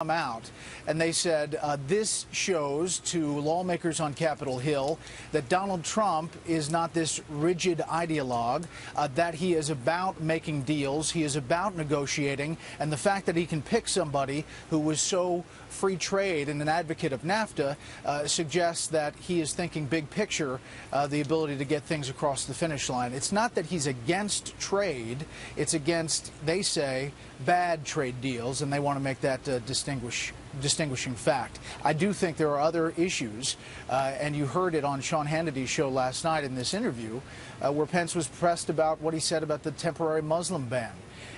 come out, and they said this shows to lawmakers on Capitol Hill that Donald Trump is not this rigid ideologue, that he is about making deals, he is about negotiating, and the fact that he can pick somebody who was so free trade and an advocate of NAFTA suggests that he is thinking big picture, the ability to get things across the finish line. It's not that he's against trade, it's against, they say, bad trade deals, and they want to make that distinguishing fact. I do think there are other issues, and you heard it on Sean Hannity's show last night in this interview, where Pence was pressed about what he said about the temporary Muslim ban.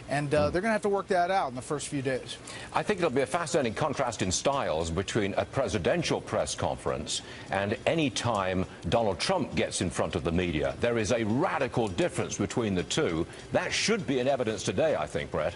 And they're going to have to work that out in the first few days. I think it'll be a fascinating contrast in styles between a presidential press conference and any time Donald Trump gets in front of the media. There is a radical difference between the two. That should be in evidence today, I think, Brett.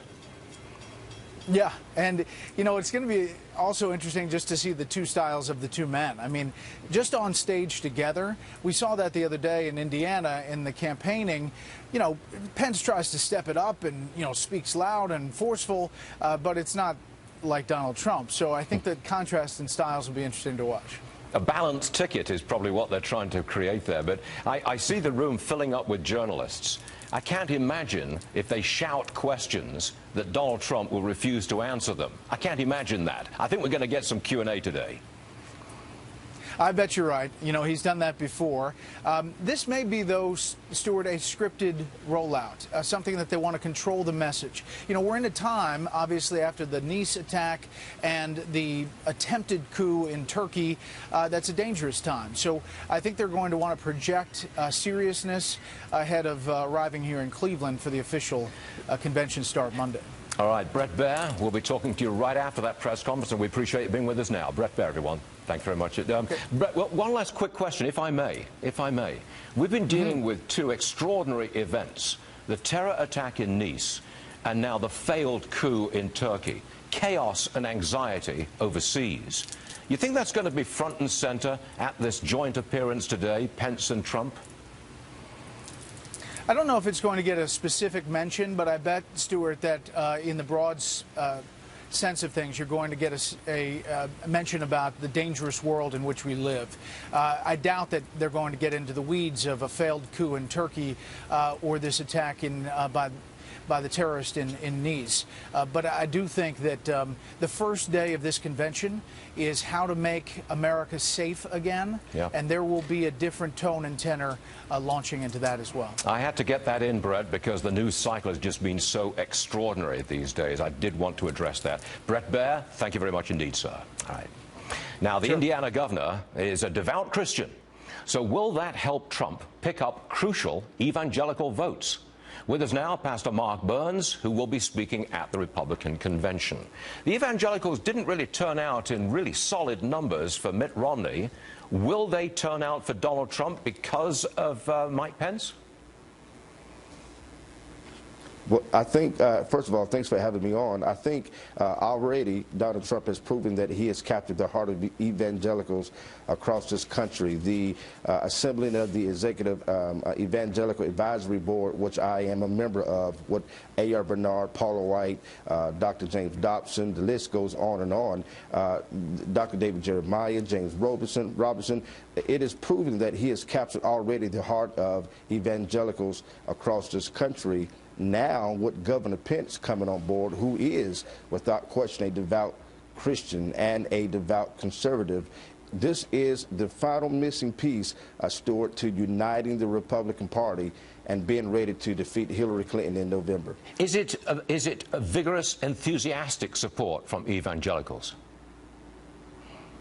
Yeah, and, you know, it's going to be also interesting just to see the two styles of the two men. I mean, just on stage together, we saw that the other day in Indiana in the campaigning. You know, Pence tries to step it up and, you know, speaks loud and forceful, but it's not like Donald Trump. So I think that contrast in styles will be interesting to watch. A balanced ticket is probably what they're trying to create there, but I see the room filling up with journalists. I can't imagine if they shout questions that Donald Trump will refuse to answer them. I can't imagine that. I think we're going to get some Q&A today. I bet you're right. You know, he's done that before. This may be, though, Stuart, a scripted rollout, something that they want to control the message. You know, we're in a time, obviously, after the Nice attack and the attempted coup in Turkey, that's a dangerous time. So I think they're going to want to project seriousness ahead of arriving here in Cleveland for the official convention start Monday. All right, Bret Baier, we'll be talking to you right after that press conference, and we appreciate you being with us now. Bret Baier, everyone. Thanks very much. Okay. Bret, well, one last quick question, if I may. We've been dealing with two extraordinary events, the terror attack in Nice and now the failed coup in Turkey. Chaos and anxiety overseas. You think that's going to be front and center at this joint appearance today, Pence and Trump? I don't know if it's going to get a specific mention, but I bet, Stuart, that in the broad sense of things, you're going to get a mention about the dangerous world in which we live. I doubt that they're going to get into the weeds of a failed coup in Turkey or this attack by the terrorist in Nice. But I do think that the first day of this convention is how to make America safe again, and there will be a different tone and tenor launching into that as well. I had to get that in, Brett, because the news cycle has just been so extraordinary these days. I did want to address that. Bret Baier, thank you very much indeed, sir. All right. Now, the Indiana governor is a devout Christian. So will that help Trump pick up crucial evangelical votes? With us now, Pastor Mark Burns, who will be speaking at the Republican convention. The evangelicals didn't really turn out in really solid numbers for Mitt Romney. Will they turn out for Donald Trump because of Mike Pence? Well, I think, first of all, thanks for having me on. I think already Donald Trump has proven that he has captured the heart of evangelicals across this country. The assembling of the Executive Evangelical Advisory Board, which I am a member of, with A.R. Bernard, Paula White, Dr. James Dobson, the list goes on and on, Dr. David Jeremiah, James Robinson, it is proven that he has captured already the heart of evangelicals across this country. Now, with Governor Pence coming on board, who is, without question, a devout Christian and a devout conservative, this is the final missing piece, Stuart, to uniting the Republican Party and being ready to defeat Hillary Clinton in November. Is it a vigorous, enthusiastic support from evangelicals?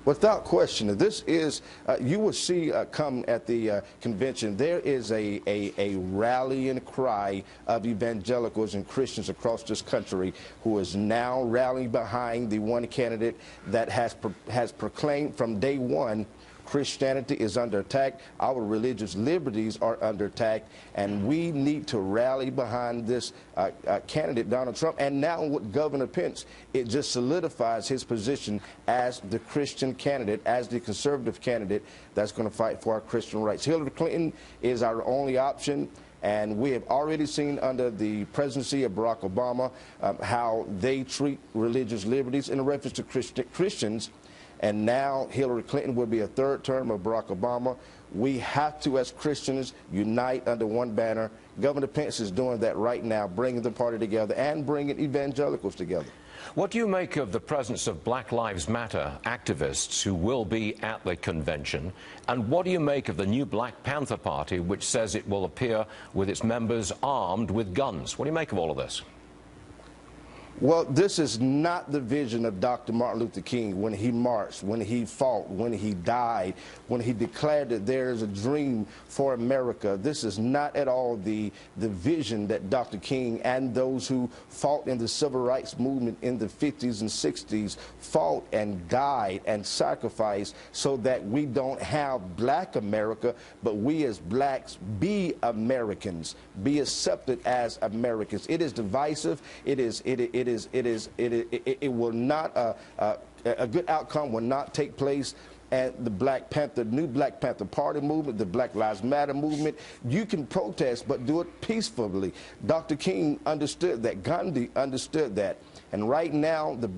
Without question, this is, you will see come at the convention, there is a rallying cry of evangelicals and Christians across this country who is now rallying behind the one candidate that has proclaimed from day one Christianity is under attack, our religious liberties are under attack, and we need to rally behind this candidate, Donald Trump. And now with Governor Pence, it just solidifies his position as the Christian candidate, as the conservative candidate that's going to fight for our Christian rights. Hillary Clinton is our only option, And we have already seen under the presidency of Barack Obama how they treat religious liberties in reference to Christians. And now Hillary Clinton will be a third term of Barack Obama. We have to, as Christians, unite under one banner. Governor Pence is doing that right now, bringing the party together and bringing evangelicals together. What do you make of the presence of Black Lives Matter activists who will be at the convention? And what do you make of the new Black Panther Party, which says it will appear with its members armed with guns? What do you make of all of this? Well, this is not the vision of Dr. Martin Luther King when he marched, when he fought, when he died, when he declared that there is a dream for America. This is not at all the vision that Dr. King and those who fought in the civil rights movement in the 50s and 60s fought and died and sacrificed so that we don't have black America, but we as blacks be Americans, be accepted as Americans. It is divisive. It will not, a good outcome will not take place at the new Black Panther Party movement, the Black Lives Matter movement. You can protest, but do it peacefully. Dr. King understood that. Gandhi understood that. And right now, the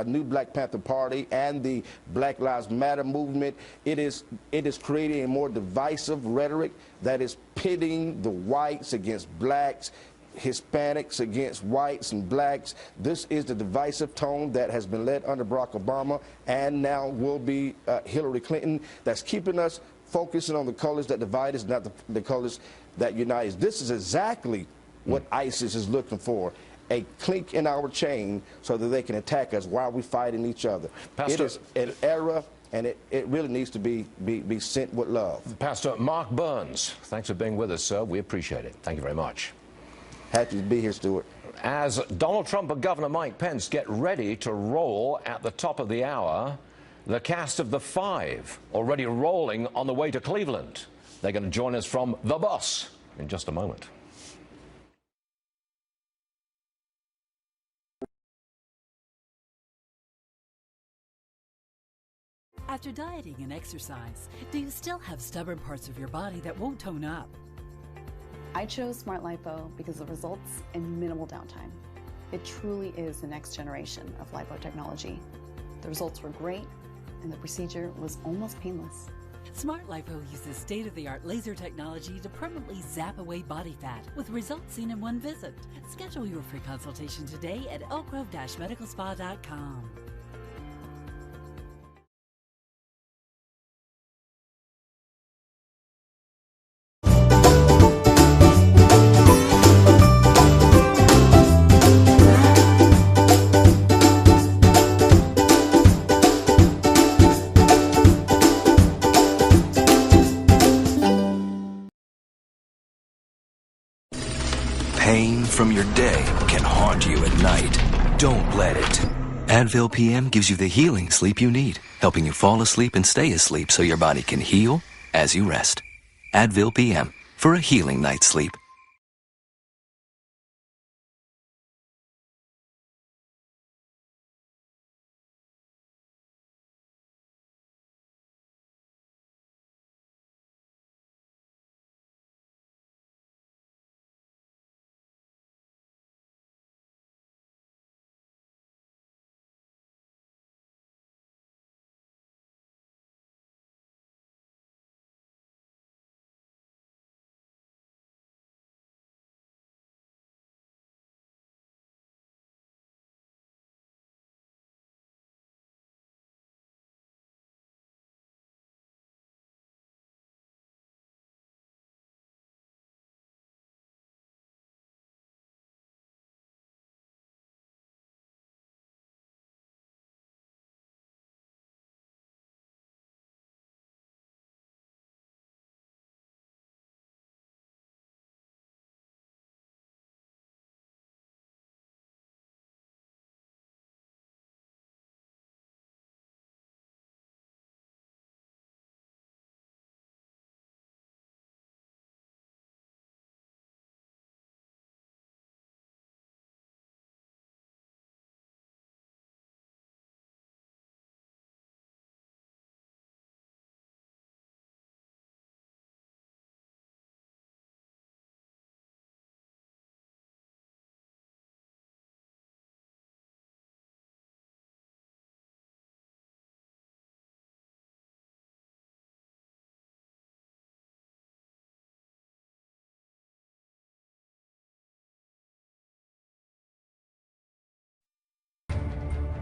new Black Panther Party and the Black Lives Matter movement, it is creating a more divisive rhetoric that is pitting the whites against blacks, Hispanics against whites and blacks. This is the divisive tone that has been led under Barack Obama and now will be Hillary Clinton, that's keeping us focusing on the colors that divide us, not the colors that unite us. This is exactly what ISIS is looking for, a clink in our chain so that they can attack us while we're fighting each other. Pastor, it is an era, and it really needs to be sent with love. Pastor Mark Burns, thanks for being with us, sir. We appreciate it. Thank you very much. Happy to be here, Stuart. As Donald Trump and Governor Mike Pence get ready to roll at the top of the hour, the cast of The Five already rolling on the way to Cleveland. They're going to join us from The Boss in just a moment. After dieting and exercise, do you still have stubborn parts of your body that won't tone up? I chose Smart Lipo because of the results and minimal downtime. It truly is the next generation of lipo technology. The results were great, and the procedure was almost painless. Smart Lipo uses state-of-the-art laser technology to permanently zap away body fat with results seen in one visit. Schedule your free consultation today at elkgrove-medicalspa.com. Pain from your day can haunt you at night. Don't let it. Advil PM gives you the healing sleep you need, helping you fall asleep and stay asleep so your body can heal as you rest. Advil PM for a healing night's sleep.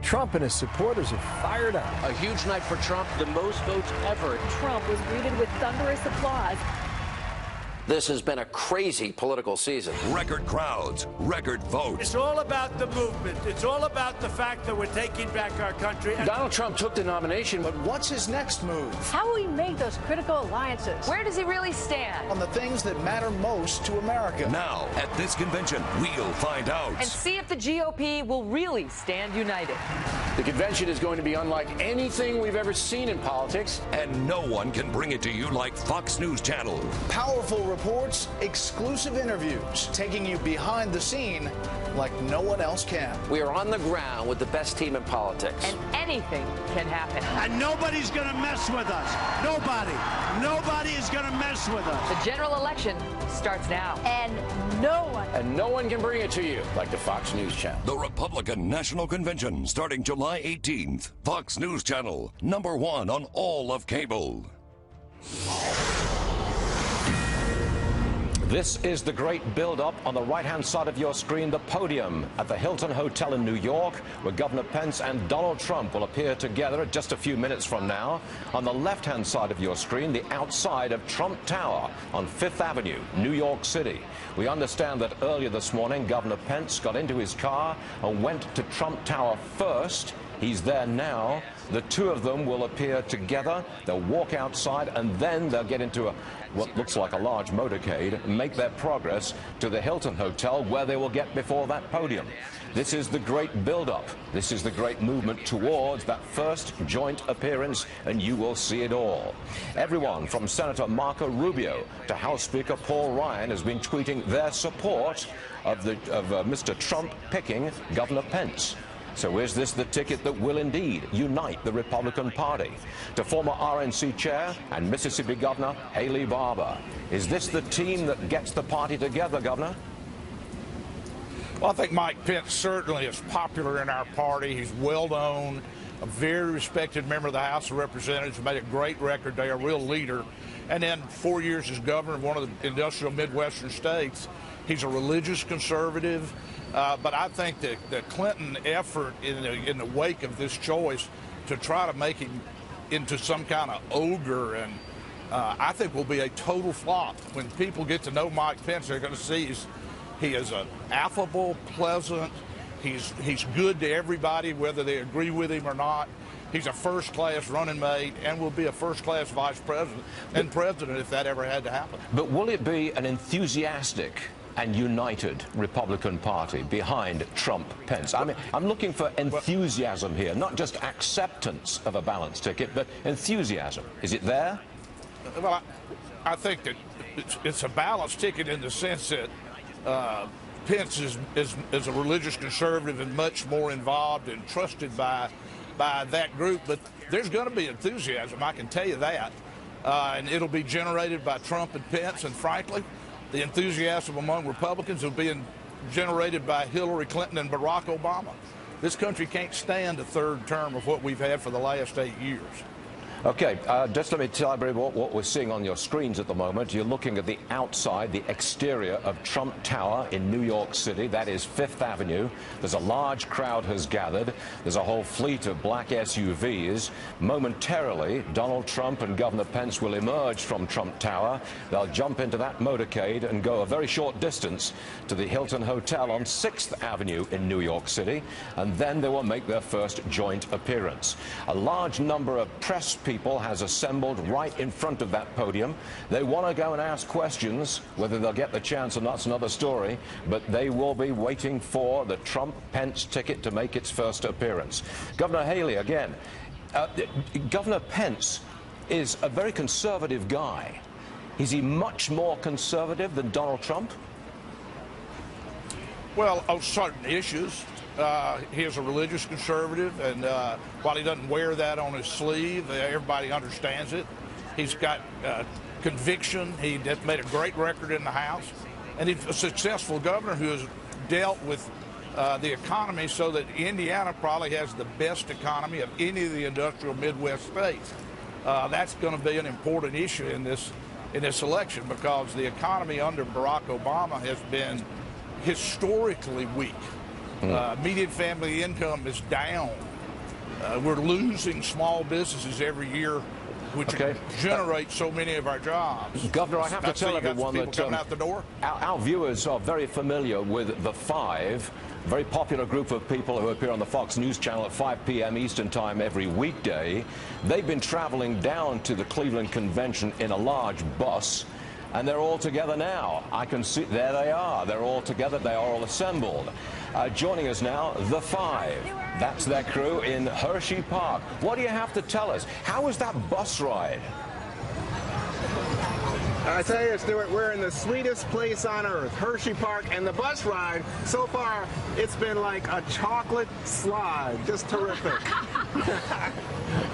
Trump and his supporters are fired up. A huge night for Trump, the most votes ever. Trump was greeted with thunderous applause. This has been a crazy political season. Record crowds, record votes. It's all about the movement. It's all about the fact that we're taking back our country. Donald Trump took the nomination, but What's his next move? How will he make those critical alliances? Where does he really stand? On the things that matter most to America. Now, at this convention, we'll find out. And see if the GOP will really stand united. the convention is going to be unlike anything we've ever seen in politics. And no one can bring it to you like Fox News Channel. Powerful reports, exclusive interviews, taking you behind the scene like no one else can. We are on the ground with the best team in politics. And anything can happen. And nobody's going to mess with us. Nobody. Nobody is going to mess with us. The general election starts now. And no one can bring it to you like the Fox News Channel. The Republican National Convention starting July 18th. Fox News Channel, #1 on all of cable. This is the great build-up on the right-hand side of your screen, the podium at the Hilton Hotel in New York, where Governor Pence and Donald Trump will appear together just a few minutes from now. On the left-hand side of your screen, the outside of Trump Tower on Fifth Avenue, New York City. We understand that earlier this morning, Governor Pence got into his car and went to Trump Tower first. He's there now. The two of them will appear together. They'll walk outside, and then they'll get into what looks like a large motorcade and make their progress to the Hilton Hotel, where they will get before that podium. This is the great build-up. This is the great movement towards that first joint appearance, and you will see it all. Everyone from Senator Marco Rubio to House Speaker Paul Ryan has been tweeting their support of Mr. Trump picking Governor Pence. So is this the ticket that will indeed unite the Republican Party? To former RNC chair and Mississippi Governor Haley Barbour, is this the team that gets the party together, Governor? Well, I think Mike Pence certainly is popular in our party. He's well-known, a very respected member of the House of Representatives, made a great record there, a real leader. And then 4 years as governor of one of the industrial Midwestern states. He's a religious conservative. But I think that the Clinton effort in the wake of this choice to try to make him into some kind of ogre, and I think will be a total flop. When people get to know Mike Pence, they're going to see he is an affable, pleasant. He's good to everybody, whether they agree with him or not. He's a first-class running mate and will be a first-class vice president and president if that ever had to happen. But will it be an enthusiastic and united Republican Party behind Trump Pence? I mean, I'm looking for enthusiasm here, not just acceptance of a balanced ticket, but enthusiasm. Is it there? Well, I think that it's a balanced ticket in the sense that Pence is a religious conservative and much more involved and trusted by that group. But there's going to be enthusiasm, I can tell you that. And it'll be generated by Trump and Pence, and frankly, the enthusiasm among Republicans will be generated by Hillary Clinton and Barack Obama. This country can't stand a third term of what we've had for the last 8 years. Okay, just let me tell everybody what we're seeing on your screens at the moment. You're looking at the outside, the exterior of Trump Tower in New York City. That is Fifth Avenue. There's a large crowd has gathered. There's a whole fleet of black SUVs. Momentarily, Donald Trump and Governor Pence will emerge from Trump Tower. They'll jump into that motorcade and go a very short distance to the Hilton Hotel on 6th Avenue in New York City, and then they will make their first joint appearance. A large number of press people has assembled right in front of that podium. They want to go and ask questions. Whether they'll get the chance or not's another story, but they will be waiting for the Trump-Pence ticket to make its first appearance. Governor Haley, again, Governor Pence is a very conservative guy. Is he much more conservative than Donald Trump? Well, on certain issues. He is a religious conservative, and while he doesn't wear that on his sleeve, everybody understands it. He's got conviction. He made a great record in the House, and he's a successful governor who has dealt with the economy so that Indiana probably has the best economy of any of the industrial Midwest states. That's going to be an important issue in this election, because the economy under Barack Obama has been historically weak. Median family income is down we're losing small businesses every year, which generate so many of our jobs. Governor, I have to tell everyone that coming out the door. Our viewers are very familiar with The Five, a very popular group of people who appear on the Fox News Channel at 5 p.m. Eastern Time every weekday. They've been traveling down to the Cleveland Convention in a large bus, and they're all together now. I can see, there they are. They're all together. They are all assembled. Joining us now, The Five. That's their crew in Hershey Park. What do you have to tell us? How was that bus ride? I tell you, Stuart, we're in the sweetest place on earth, Hershey Park, and the bus ride, so far, it's been like a chocolate slide. Just terrific.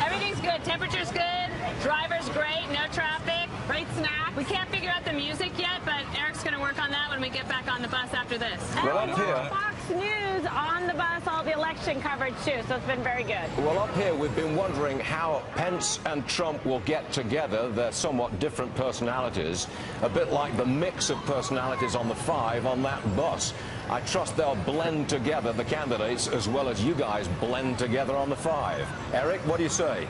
Everything's good. Temperature's good. Driver's great. No traffic. Great snack. We can't figure out the music yet, but Eric's going to work on that when we get back on the bus after this. Well, up here, Fox News on the bus, all the election coverage, too, so it's been very good. well, up here, we've been wondering how Pence and Trump will get together. They're somewhat different personalities, a bit like the mix of personalities on the Five on that bus. I trust they'll blend together, the candidates, as well as you guys blend together on the Five. Eric, what do you say?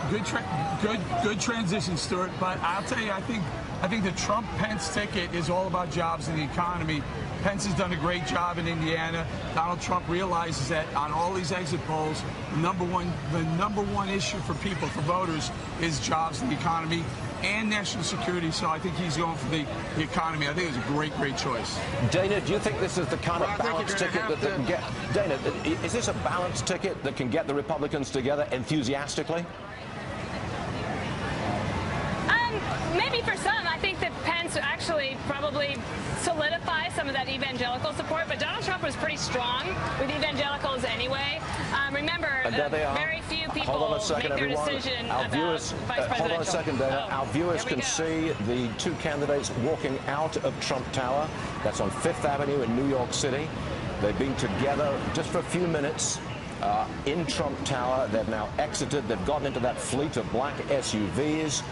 Good transition, Stuart. But I'll tell you, I think the Trump-Pence ticket is all about jobs and the economy. Pence has done a great job in Indiana. Donald Trump realizes that on all these exit polls, the number one issue for people, for voters, is jobs and the economy and national security. So I think he's going for the economy. I think it's a great choice. Dana, do you think this is the kind of balance ticket that they can get? Dana, is this a balance ticket that can get the Republicans together enthusiastically? Maybe for some. I think that Pence actually probably solidifies some of that evangelical support, but Donald Trump was pretty strong with evangelicals anyway. Remember, very few people make their decision about vice presidential. Hold on a second, Dana. Our viewers can see the two candidates walking out of Trump Tower. That's on Fifth Avenue in New York City. They've been together just for a few minutes in Trump Tower. They've now exited. They've gotten into that fleet of black SUVs.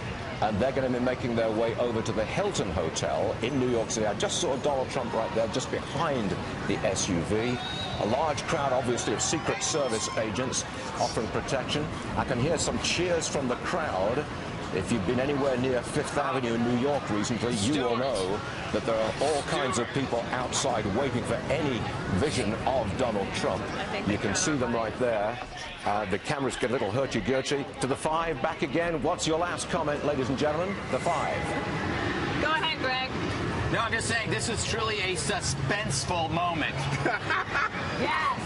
And they're going to be making their way over to the Hilton Hotel in New York City. I just saw Donald Trump right there, just behind the SUV. A large crowd, obviously, of Secret Service agents offering protection. I can hear some cheers from the crowd. If you've been anywhere near Fifth Avenue in New York recently, you will know that there are all kinds of people outside waiting for any vision of Donald Trump. You can see them right there. The cameras get a little hurty-gurty. To the Five, back again. What's your last comment, ladies and gentlemen? The Five. Go ahead, Greg. No, I'm just saying this is truly a suspenseful moment. Yes.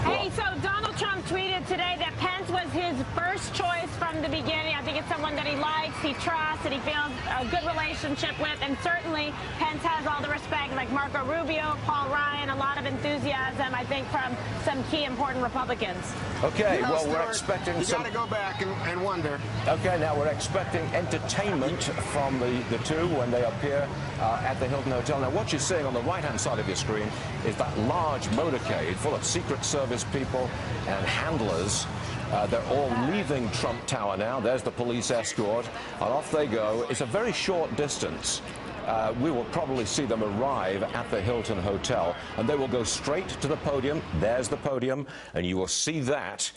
Hey, so Donald Trump tweeted today that Pence was his first choice from the beginning. I think it's someone that he likes, he trusts, and he feels a good relationship with. And certainly Pence has all the respect, like Marco Rubio, Paul Ryan, a lot of enthusiasm, I think, from some key important Republicans. Okay, well, we're expecting you got to go back and wonder. Okay, now we're expecting entertainment from the two when they appear at the Hilton Hotel. Now, what you're seeing on the right-hand side of your screen is that large motorcade full of Secret Service people and handlers. They're all leaving Trump Tower now. There's the police escort, and off they go. It's a very short distance. We will probably see them arrive at the Hilton Hotel, and they will go straight to the podium. There's the podium, and you will see that.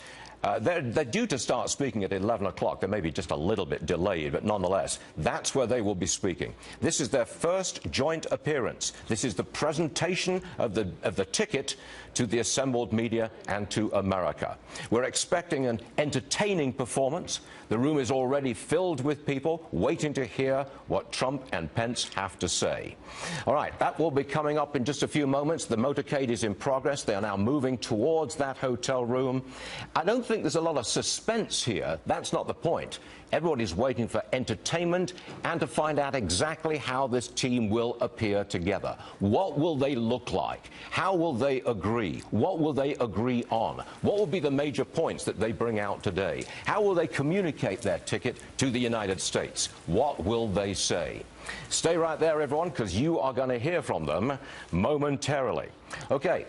They're due to start speaking at 11 o'clock. They may be just a little bit delayed, but nonetheless, that's where they will be speaking. This is their first joint appearance. This is the presentation of the ticket to the assembled media and to America. We're expecting an entertaining performance. The room is already filled with people waiting to hear what Trump and Pence have to say. All right, that will be coming up in just a few moments. The motorcade is in progress. They are now moving towards that hotel room. I don't think there's a lot of suspense here. That's not the point. Everybody's waiting for entertainment and to find out exactly how this team will appear together. What will they look like? How will they agree? What will they agree on? What will be the major points that they bring out today? How will they communicate their ticket to the United States? What will they say? Stay right there, everyone, because you are going to hear from them momentarily. Okay,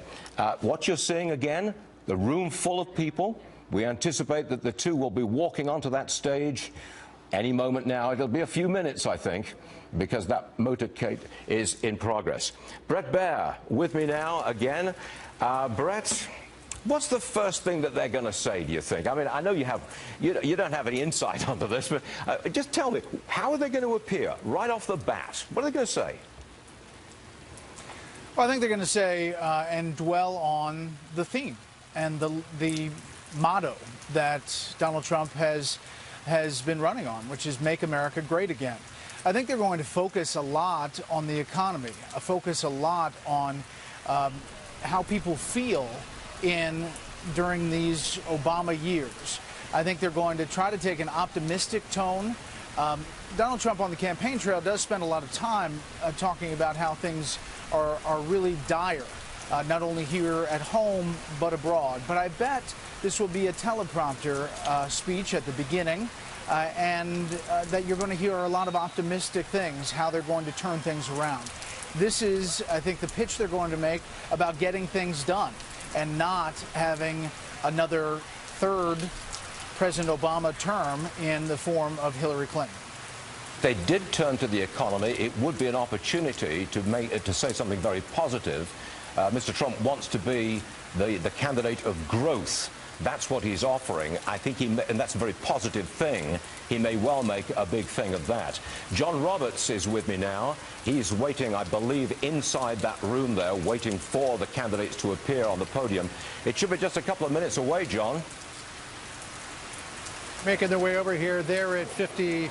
what you're seeing again, the room full of people. We anticipate that the two will be walking onto that stage any moment now. It'll be a few minutes, I think, because that motorcade is in progress. Brett Baer with me now again. Brett, What's the first thing that they're going to say, do you think? I mean, I know you don't have any insight onto this, but just tell me, how are they going to appear right off the bat? What are they going to say? Well, I think they're going to say and dwell on the theme and the motto that Donald Trump has been running on, which is Make America Great Again. I think they're going to focus a lot on the economy, focus a lot on how people feel during these Obama years. I think they're going to try to take an optimistic tone. Donald Trump on the campaign trail does spend a lot of time talking about how things are really dire, not only here at home but abroad. But I bet this will be a teleprompter speech at the beginning, and that you're going to hear a lot of optimistic things, how they're going to turn things around. This is, I think, the pitch they're going to make about getting things done and not having another third President Obama term in the form of Hillary Clinton. They did turn to the economy. It would be an opportunity to say something very positive. Mr. Trump wants to be the candidate of growth. That's what he's offering. I think and that's a very positive thing. He may well make a big thing of that. John Roberts is with me now. He's waiting, I believe, inside that room there, waiting for the candidates to appear on the podium. It should be just a couple of minutes away, John. Making their way over here. They're at 56th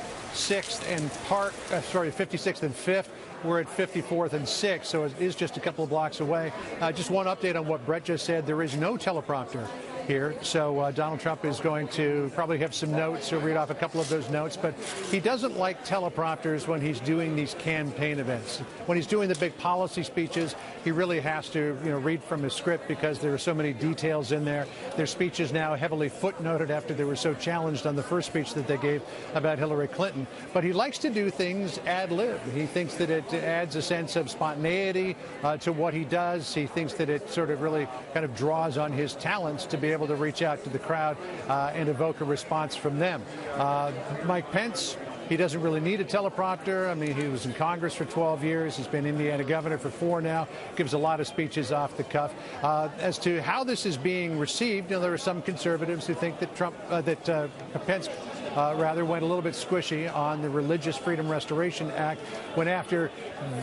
and 56th and 5th. We're at 54th and 6th, so it is just a couple of blocks away. Just one update on what Brett just said. There is no teleprompter here, so Donald Trump is going to probably have some notes or read off a couple of those notes, but he doesn't like teleprompters when he's doing these campaign events. When he's doing the big policy speeches, he really has to read from his script because there are so many details in there. Their speech is now heavily footnoted after they were so challenged on the first speech that they gave about Hillary Clinton. But he likes to do things ad lib. He thinks that it adds a sense of spontaneity to what he does. He thinks that it sort of really kind of draws on his talents to be able to reach out to the crowd and evoke a response from them. Mike Pence, he doesn't really need a teleprompter. I mean, he was in Congress for 12 years. He's been Indiana governor for 4 now. Gives a lot of speeches off the cuff. As to how this is being received, there are some conservatives who think that Pence went a little bit squishy on the Religious Freedom Restoration Act when after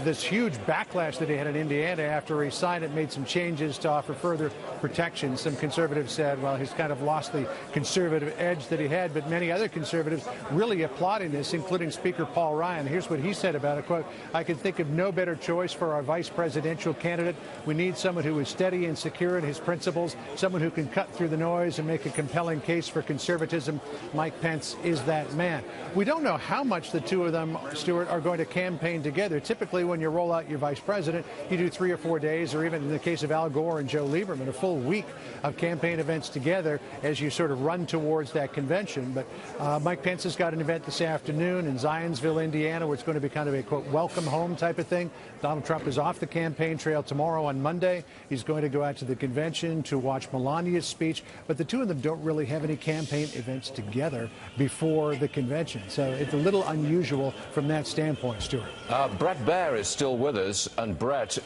this huge backlash that he had in Indiana after he signed it, made some changes to offer further protection. Some conservatives said, well, he's kind of lost the conservative edge that he had, but many other conservatives really applauding this, including Speaker Paul Ryan. Here's what he said about it, quote, "I can think of no better choice for our vice presidential candidate. We need someone who is steady and secure in his principles, someone who can cut through the noise and make a compelling case for conservatism. Mike Pence is that man." We don't know how much the two of them, Stuart, are going to campaign together. Typically, when you roll out your vice president, you do 3 or 4 days, or even in the case of Al Gore and Joe Lieberman, a full week of campaign events together as you sort of run towards that convention. But Mike Pence has got an event this afternoon in Zionsville, Indiana, where it's going to be kind of a, quote, welcome home type of thing. Donald Trump is off the campaign trail tomorrow on Monday. He's going to go out to the convention to watch Melania's speech, but the two of them don't really have any campaign events together before the convention. So it's a little unusual from that standpoint, Stuart. Brett Baer is still with us, and Brett,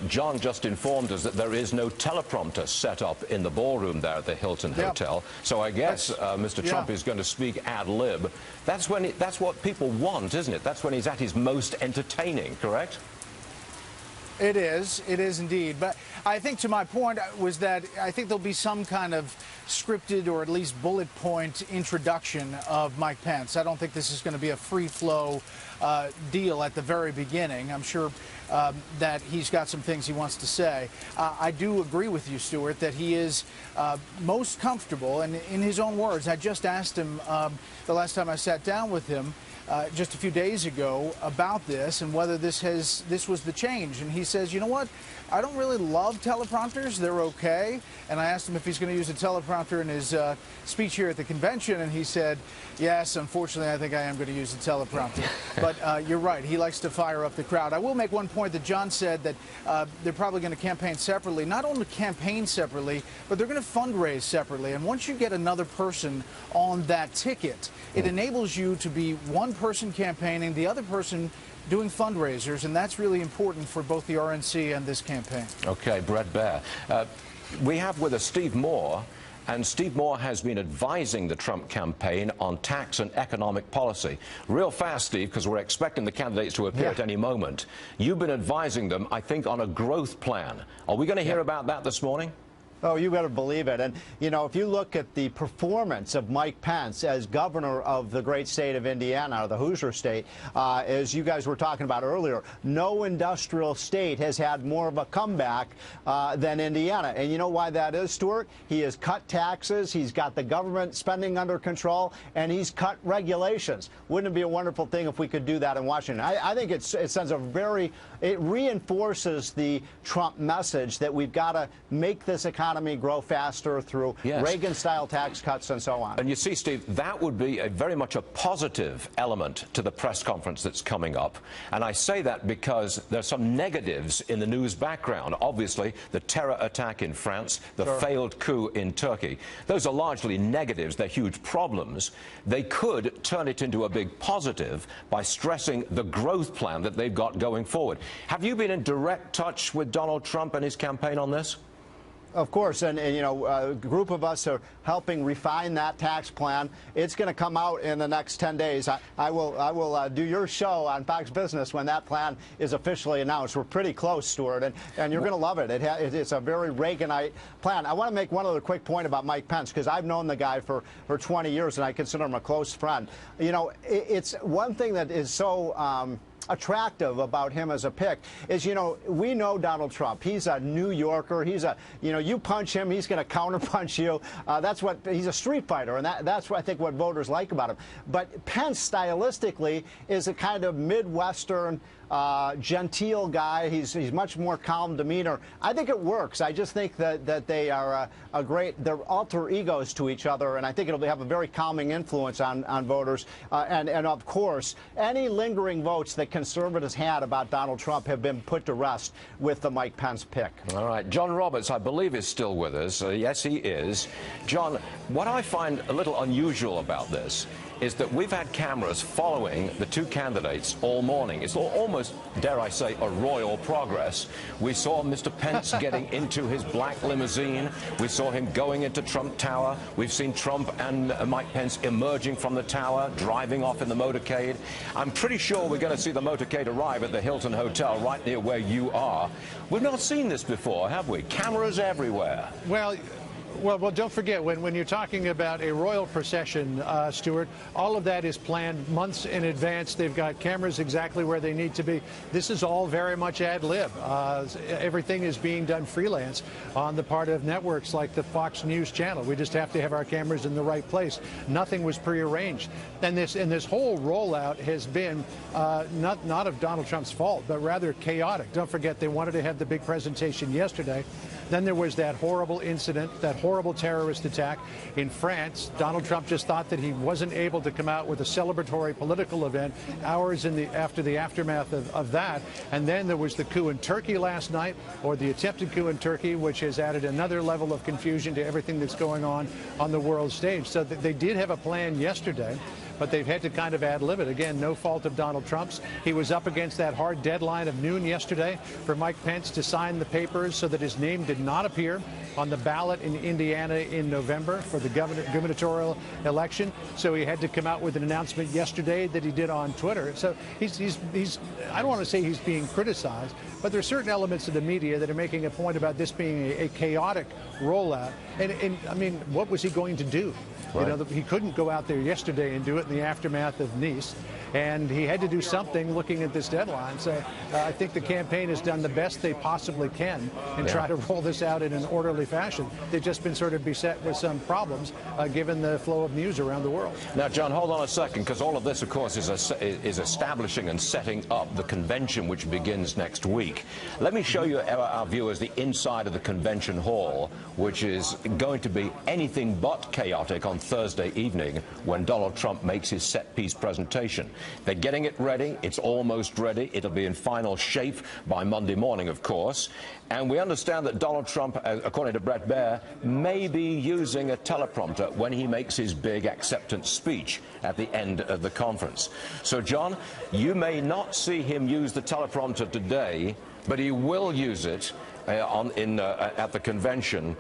John just informed us that there is no teleprompter set up in the ballroom there at the Hilton Hotel. So I guess Mr. Trump is going to speak ad lib. That's what people want, isn't it? That's when he's at his most entertaining, correct? It is indeed. But I think to my point was that I think there'll be some kind of scripted or at least bullet point introduction of Mike Pence. I don't think this is going to be a free flow deal at the very beginning. I'm sure that he's got some things he wants to say. I do agree with you, Stuart, that he is most comfortable, and in his own words, I just asked him the last time I sat down with him just a few days ago about this and whether this was the change. And he says, you know what, I don't really love teleprompters. They're okay. And I asked him if he's going to use a teleprompter in his speech here at the convention, and he said, yes, unfortunately, I think I am going to use a teleprompter. But you're right. He likes to fire up the crowd. I will make one point that John said, that they're probably going to campaign separately. Not only campaign separately, but they're going to fundraise separately. And once you get another person on that ticket, it enables you to be one person campaigning, the other person doing fundraisers, and that's really important for both the RNC and this campaign. Okay, Brett Baer. we have with us Steve Moore. And Steve Moore has been advising the Trump campaign on tax and economic policy. Real fast, Steve, because we're expecting the candidates to appear at any moment. You've been advising them, I think, on a growth plan. Are we going to hear about that this morning? Oh, you better believe it. And, you know, if you look at the performance of Mike Pence as governor of the great state of Indiana, or the Hoosier state, as you guys were talking about earlier, no industrial state has had more of a comeback than Indiana. And you know why that is, Stuart? He has cut taxes, he's got the government spending under control, and he's cut regulations. Wouldn't it be a wonderful thing if we could do that in Washington? I think it sends a very, it reinforces the Trump message that we've got to make this economy grow faster through Reagan-style tax cuts and so on. And you see, Steve, that would be very much a positive element to the press conference that's coming up. And I say that because there's some negatives in the news background. Obviously, the terror attack in France, the failed coup in Turkey. Those are largely negatives. They're huge problems. They could turn it into a big positive by stressing the growth plan that they've got going forward. Have you been in direct touch with Donald Trump and his campaign on this? Of course, and you know, a group of us are helping refine that tax plan. It's going to come out in the next 10 days. I will do your show on Fox Business when that plan is officially announced. We're pretty close, Stuart, and you're going to love it. It's a very Reaganite plan. I want to make one other quick point about Mike Pence, because I've known the guy for 20 years, and I consider him a close friend. You know, it's one thing that is so attractive about him as a pick is, you know, we know Donald Trump. He's a New Yorker. He's a, you know, you punch him, he's going to counterpunch you. That's what, he's a street fighter, and that's what I think what voters like about him. But Pence, stylistically, is a kind of Midwestern, genteel guy. He's much more calm demeanor. I think it works. I just think that they are they're alter egos to each other, and I think it'll have a very calming influence on voters. And of course, any lingering votes that conservatives had about Donald Trump have been put to rest with the Mike Pence pick. All right. John Roberts, I believe, is still with us. Yes, he is. John, what I find a little unusual about this is that we've had cameras following the two candidates all morning. It's almost, dare I say, a royal progress. We saw Mr. Pence getting into his black limousine. We saw him going into Trump Tower. We've seen Trump and Mike Pence emerging from the tower, driving off in the motorcade. I'm pretty sure we're going to see the motorcade arrive at the Hilton Hotel right near where you are. We've not seen this before, have we? Cameras everywhere. Well, don't forget, when you're talking about a royal procession, Stuart, all of that is planned months in advance. They've got cameras exactly where they need to be. This is all very much ad lib. Everything is being done freelance on the part of networks like the Fox News channel. We just have to have our cameras in the right place. Nothing was prearranged. And this whole rollout has been not of Donald Trump's fault, but rather chaotic. Don't forget, they wanted to have the big presentation yesterday. Then there was that horrible incident, that horrible terrorist attack in France. Donald Trump just thought that he wasn't able to come out with a celebratory political event hours after the aftermath of that. And then there was the coup in Turkey last night, or the attempted coup in Turkey, which has added another level of confusion to everything that's going on the world stage. So they did have a plan yesterday, but they've had to kind of ad-lib it. Again, no fault of Donald Trump's. He was up against that hard deadline of noon yesterday for Mike Pence to sign the papers so that his name did not appear on the ballot in Indiana in November for the gubernatorial election. So he had to come out with an announcement yesterday that he did on Twitter. So he's I don't want to say he's being criticized, but there are certain elements of the media that are making a point about this being a chaotic rollout. And I mean, what was he going to do? Right. You know, he couldn't go out there yesterday and do it in the aftermath of Nice, and he had to do something looking at this deadline. So I think the campaign has done the best they possibly can and try to roll this out in an orderly fashion. They've just been sort of beset with some problems given the flow of news around the world. Now, John, hold on a second, because all of this, of course, is establishing and setting up the convention, which begins next week. Let me show you, our viewers, the inside of the convention hall, which is going to be anything but chaotic on Thursday evening when Donald Trump makes his set-piece presentation. They're getting it ready. It's almost ready. It'll be in final shape by Monday morning, of course. And we understand that Donald Trump, according to Bret Baier, may be using a teleprompter when he makes his big acceptance speech at the end of the conference. So, John, you may not see him use the teleprompter today, but he will use it at the convention.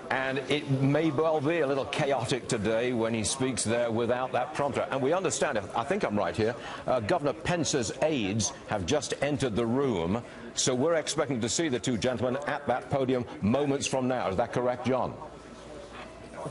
And it may well be a little chaotic today when he speaks there without that prompter. And we understand, I think I'm right here, Governor Pence's aides have just entered the room. So we're expecting to see the two gentlemen at that podium moments from now. Is that correct, John?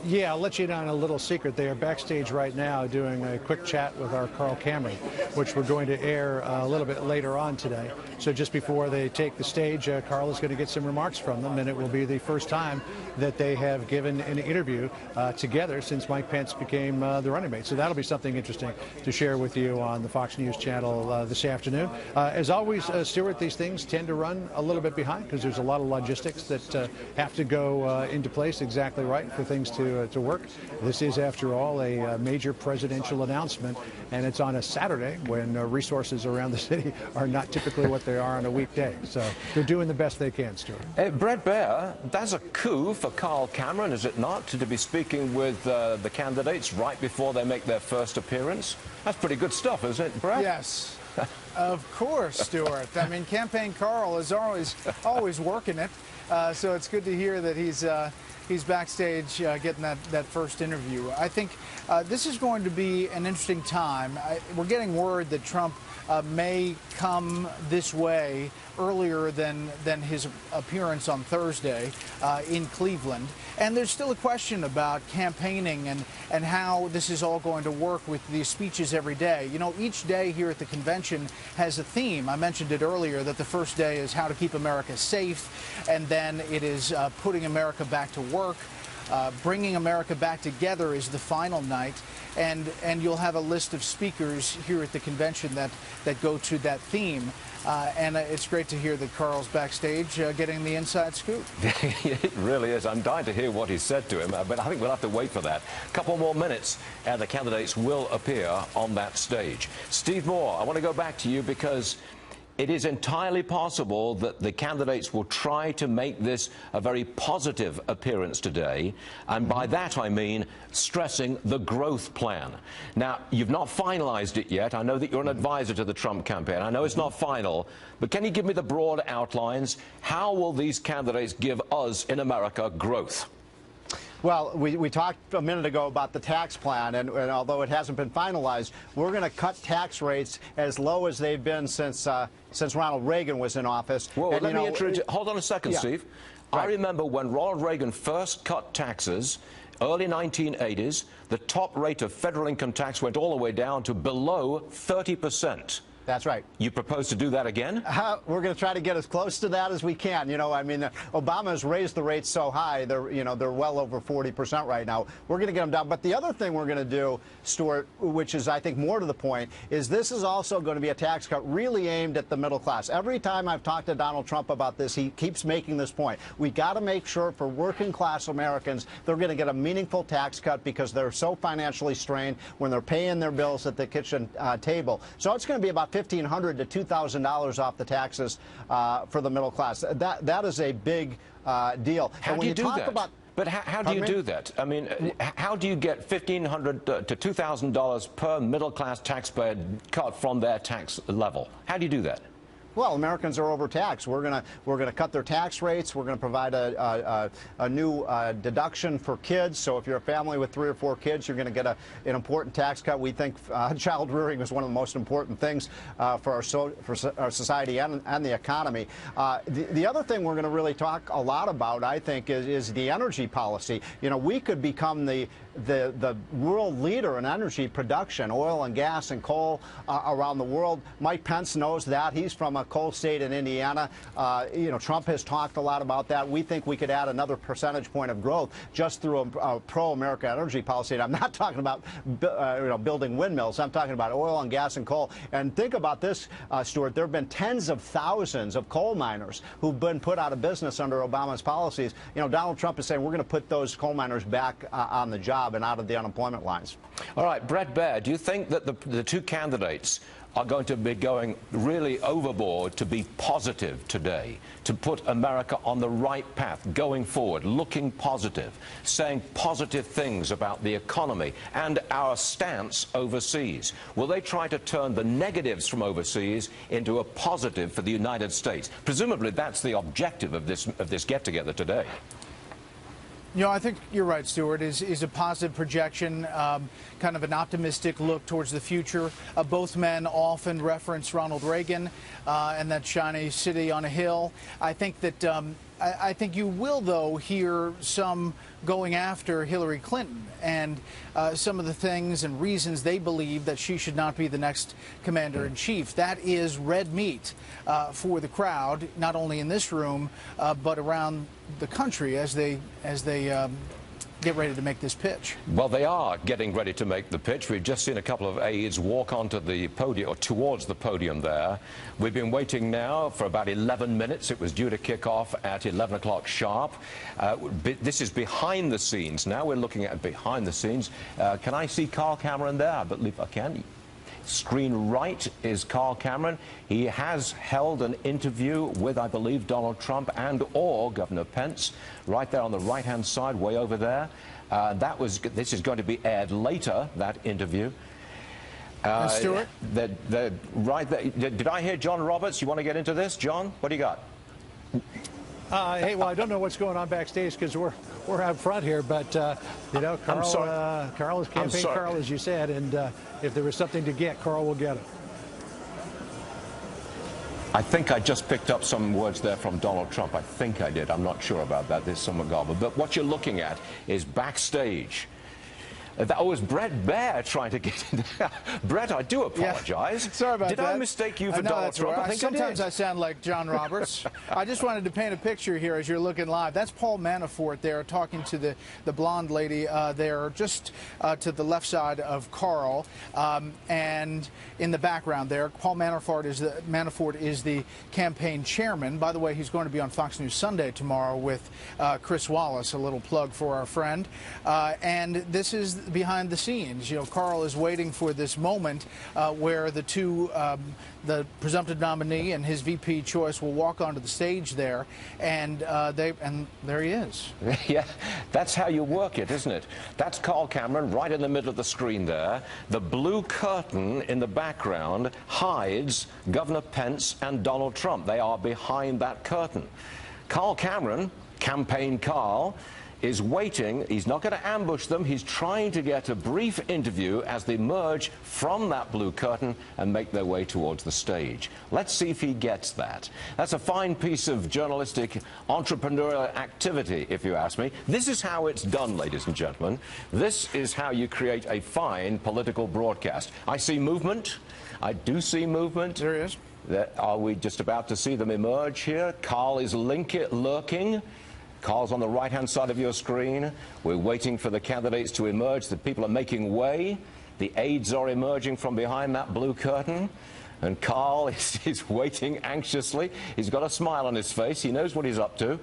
Yeah, I'll let you in on a little secret. They are backstage right now doing a quick chat with our Carl Cameron, which we're going to air a little bit later on today. So just before they take the stage, Carl is going to get some remarks from them, and it will be the first time that they have given an interview together since Mike Pence became the running mate. So that'll be something interesting to share with you on the Fox News channel this afternoon. As always, Stuart, these things tend to run a little bit behind because there's a lot of logistics that have to go into place exactly right for things to work. This is, after all, a major presidential announcement, and it's on a Saturday when resources around the city are not typically what they are on a weekday. So they're doing the best they can, Stuart. Brett Baer, that's a coup for Carl Cameron, is it not, to be speaking with the candidates right before they make their first appearance? That's pretty good stuff, isn't it, Brett? Yes. Of course, Stuart. I mean, Campaign Carl is always working it, so it's good to hear that he's backstage getting that first interview. I think this is going to be an interesting time. We're getting word that Trump may come this way earlier than his appearance on Thursday in Cleveland. And there's still a question about campaigning and how this is all going to work with these speeches every day. You know, each day here at the convention has a theme. I mentioned it earlier that the first day is how to keep America safe, and then it is putting America back to work. Bringing America back together is the final night, and you'll have a list of speakers here at the convention that go to that theme. And it's great to hear that Carl's backstage getting the inside scoop. It really is. I'm dying to hear what he said to him, but I think we'll have to wait for that. A couple more minutes, and the candidates will appear on that stage. Steve Moore, I want to go back to you because it is entirely possible that the candidates will try to make this a very positive appearance today, and by that I mean stressing the growth plan. Now, you've not finalized it yet. I know that you're an advisor to the Trump campaign. I know it's not final, but can you give me the broad outlines? How will these candidates give us in America growth? Well, we talked a minute ago about the tax plan, and although it hasn't been finalized, we're going to cut tax rates as low as they've been since Ronald Reagan was in office. Well, let me introduce. Hold on a second, yeah. Steve. Right. I remember when Ronald Reagan first cut taxes, early 1980s, the top rate of federal income tax went all the way down to below 30%. That's right. You propose to do that again? We're going to try to get as close to that as we can. You know, I mean, Obama has raised the rates so high, they're well over 40% right now. We're going to get them down. But the other thing we're going to do, Stuart, which is, I think, more to the point, is this is also going to be a tax cut really aimed at the middle class. Every time I've talked to Donald Trump about this, he keeps making this point. We got to make sure for working class Americans, they're going to get a meaningful tax cut because they're so financially strained when they're paying their bills at the kitchen table. So it's going to be about $1,500 to $2,000 off the taxes for the middle class. That is a big deal. How do you do that? But how do you do that? I mean, how do you get $1,500 to $2,000 per middle-class taxpayer cut from their tax level? How do you do that? Well, Americans are overtaxed. We're gonna cut their tax rates. We're gonna provide a new deduction for kids. So if you're a family with 3 or 4 kids, you're gonna get an important tax cut. We think child rearing is one of the most important things for our society and the economy. The other thing we're gonna really talk a lot about, I think, is the energy policy. You know, we could become the world leader in energy production, oil and gas and coal around the world. Mike Pence knows that. He's from a coal state in Indiana. You know, Trump has talked a lot about that. We think we could add another percentage point of growth just through a pro-America energy policy. And I'm not talking about building windmills. I'm talking about oil and gas and coal. And think about this, Stuart. There have been tens of thousands of coal miners who've been put out of business under Obama's policies. You know, Donald Trump is saying we're going to put those coal miners back on the job and out of the unemployment lines. All right, Brett Baer, do you think that the two candidates are going to be going really overboard to be positive today, to put America on the right path, going forward, looking positive, saying positive things about the economy and our stance overseas? Will they try to turn the negatives from overseas into a positive for the United States? Presumably that's the objective of this get-together today. You know, I think you're right, Stuart, is a positive projection, kind of an optimistic look towards the future. Both men often reference Ronald Reagan and that shiny city on a hill. I think that I think you will, though, hear some going after Hillary Clinton and some of the things and reasons they believe that she should not be the next commander-in-chief. That is red meat for the crowd, not only in this room, but around the country as they get ready to make this pitch. Well, they are getting ready to make the pitch. We've just seen a couple of aides walk onto the podium, or towards the podium there. We've been waiting now for about 11 minutes. It was due to kick off at 11 o'clock sharp. This is behind the scenes. Now we're looking at behind the scenes. Can I see Carl Cameron there? I believe I can. Screen right is Carl Cameron. He has held an interview with, I believe, Donald Trump and or Governor Pence, right there on the right-hand side, way over there. This is going to be aired later, that interview. Stuart? Right there. Did I hear John Roberts? You want to get into this? John, what do you got? Hey, well, I don't know what's going on backstage because we're out front here, but you know, Carl is campaign Carl, as you said, and if there was something to get, Carl will get it. I think I just picked up some words there from Donald Trump. I think I did. I'm not sure about that. There's some garbled. But what you're looking at is backstage. That was Brett Baer trying to get in there. Brett, I do apologize. Yeah. Sorry about that. Did I mistake you for no, Donald Trump? Right. I think Sometimes I did. I sound like John Roberts. I just wanted to paint a picture here as you're looking live. That's Paul Manafort there talking to the blonde lady there just to the left side of Carl. And in the background there, Paul Manafort is the campaign chairman. By the way, he's going to be on Fox News Sunday tomorrow with Chris Wallace, a little plug for our friend. And this is behind the scenes. You know, Carl is waiting for this moment where the two, the presumptive nominee and his VP choice, will walk onto the stage there, and there he is. Yeah, that's how you work it, isn't it? That's Carl Cameron right in the middle of the screen there. The blue curtain in the background hides Governor Pence and Donald Trump. They are behind that curtain. Carl Cameron, campaign Carl, is waiting. He's not going to ambush them. He's trying to get a brief interview as they emerge from that blue curtain and make their way towards the stage. Let's see if he gets that. That's a fine piece of journalistic entrepreneurial activity, if you ask me. This is how it's done, ladies and gentlemen. This is how you create a fine political broadcast. I see movement. I do see movement. There is. Are we just about to see them emerge here? Carl is lurking. Carl's on the right-hand side of your screen. We're waiting for the candidates to emerge. The people are making way. The aides are emerging from behind that blue curtain. And Carl is waiting anxiously. He's got a smile on his face. He knows what he's up to.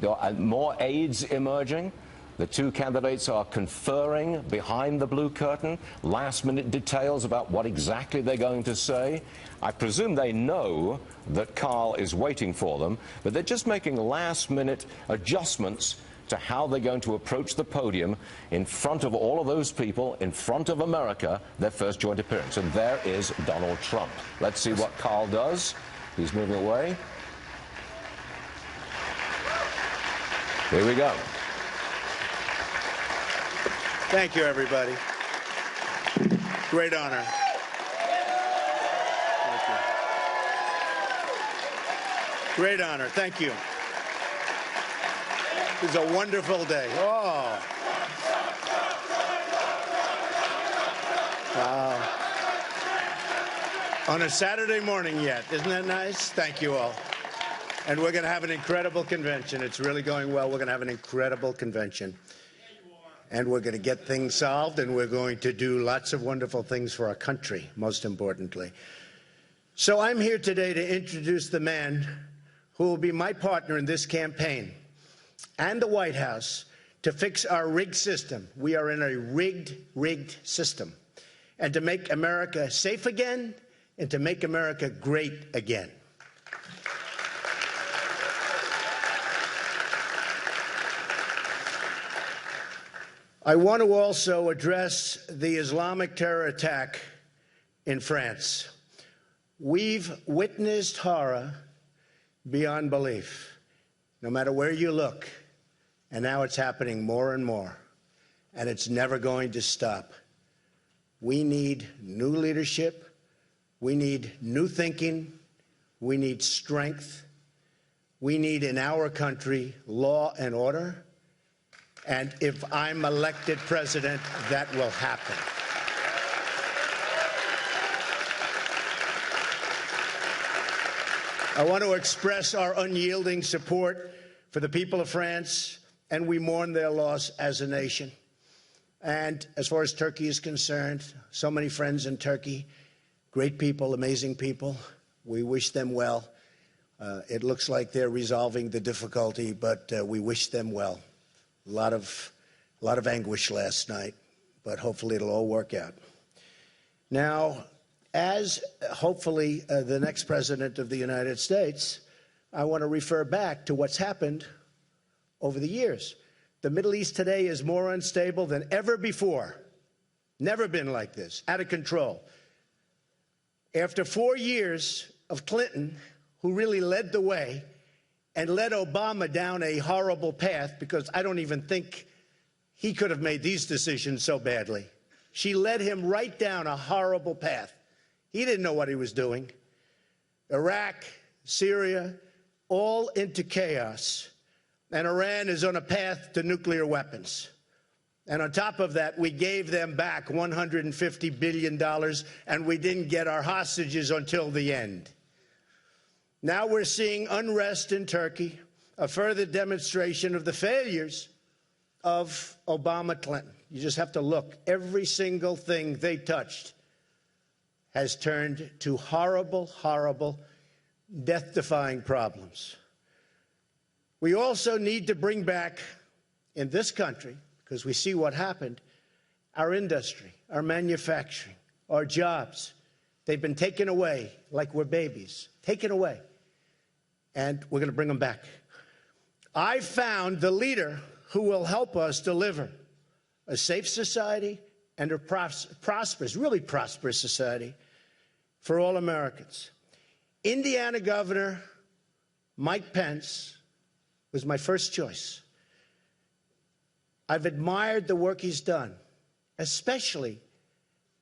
There are more aides emerging. The two candidates are conferring behind the blue curtain, last-minute details about what exactly they're going to say. I presume they know that Carl is waiting for them, but they're just making last-minute adjustments to how they're going to approach the podium in front of all of those people, in front of America, their first joint appearance. And there is Donald Trump. Let's see what Carl does. He's moving away. Here we go. Thank you, everybody. Great honor. Thank you. Great honor. Thank you. This is a wonderful day. Oh. Wow. On a Saturday morning yet. Isn't that nice? Thank you all. And we're going to have an incredible convention. It's really going well. We're going to have an incredible convention. And we're going to get things solved, and we're going to do lots of wonderful things for our country, most importantly. So I'm here today to introduce the man who will be my partner in this campaign and the White House to fix our rigged system. We are in a rigged system. And to make America safe again and to make America great again. I want to also address the Islamic terror attack in France. We've witnessed horror beyond belief, no matter where you look, and now it's happening more and more, and it's never going to stop. We need new leadership. We need new thinking. We need strength. We need, in our country, law and order. And if I'm elected president, that will happen. I want to express our unyielding support for the people of France, and we mourn their loss as a nation. And as far as Turkey is concerned, so many friends in Turkey, great people, amazing people. We wish them well. It looks like they're resolving the difficulty, but we wish them well. A lot of anguish last night, but hopefully it'll all work out. Now, as hopefully the next president of the United States, I want to refer back to what's happened over the years. The Middle East today is more unstable than ever before. Never been like this, out of control. After 4 years of Clinton, who really led the way and led Obama down a horrible path, because I don't even think he could have made these decisions so badly. She led him right down a horrible path. He didn't know what he was doing. Iraq, Syria, all into chaos. And Iran is on a path to nuclear weapons. And on top of that, we gave them back $150 billion, and we didn't get our hostages until the end. Now we're seeing unrest in Turkey, a further demonstration of the failures of Obama Clinton. You just have to look. Every single thing they touched has turned to horrible, horrible, death-defying problems. We also need to bring back in this country, because we see what happened, our industry, our manufacturing, our jobs. They've been taken away like we're babies, taken away. And we're going to bring them back. I found the leader who will help us deliver a safe society and a prosperous, really prosperous society for all Americans. Indiana Governor Mike Pence was my first choice. I've admired the work he's done, especially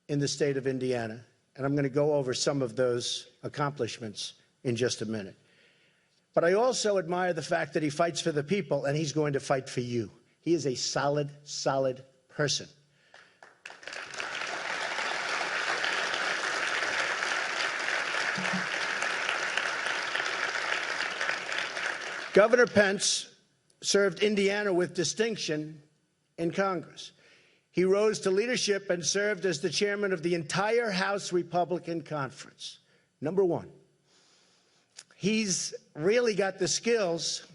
in the state of Indiana, and I'm going to go over some of those accomplishments in just a minute. But I also admire the fact that he fights for the people, and he's going to fight for you. He is a solid, solid person. Governor Pence served Indiana with distinction in Congress. He rose to leadership and served as the chairman of the entire House Republican Conference. Number one. He's really got the skills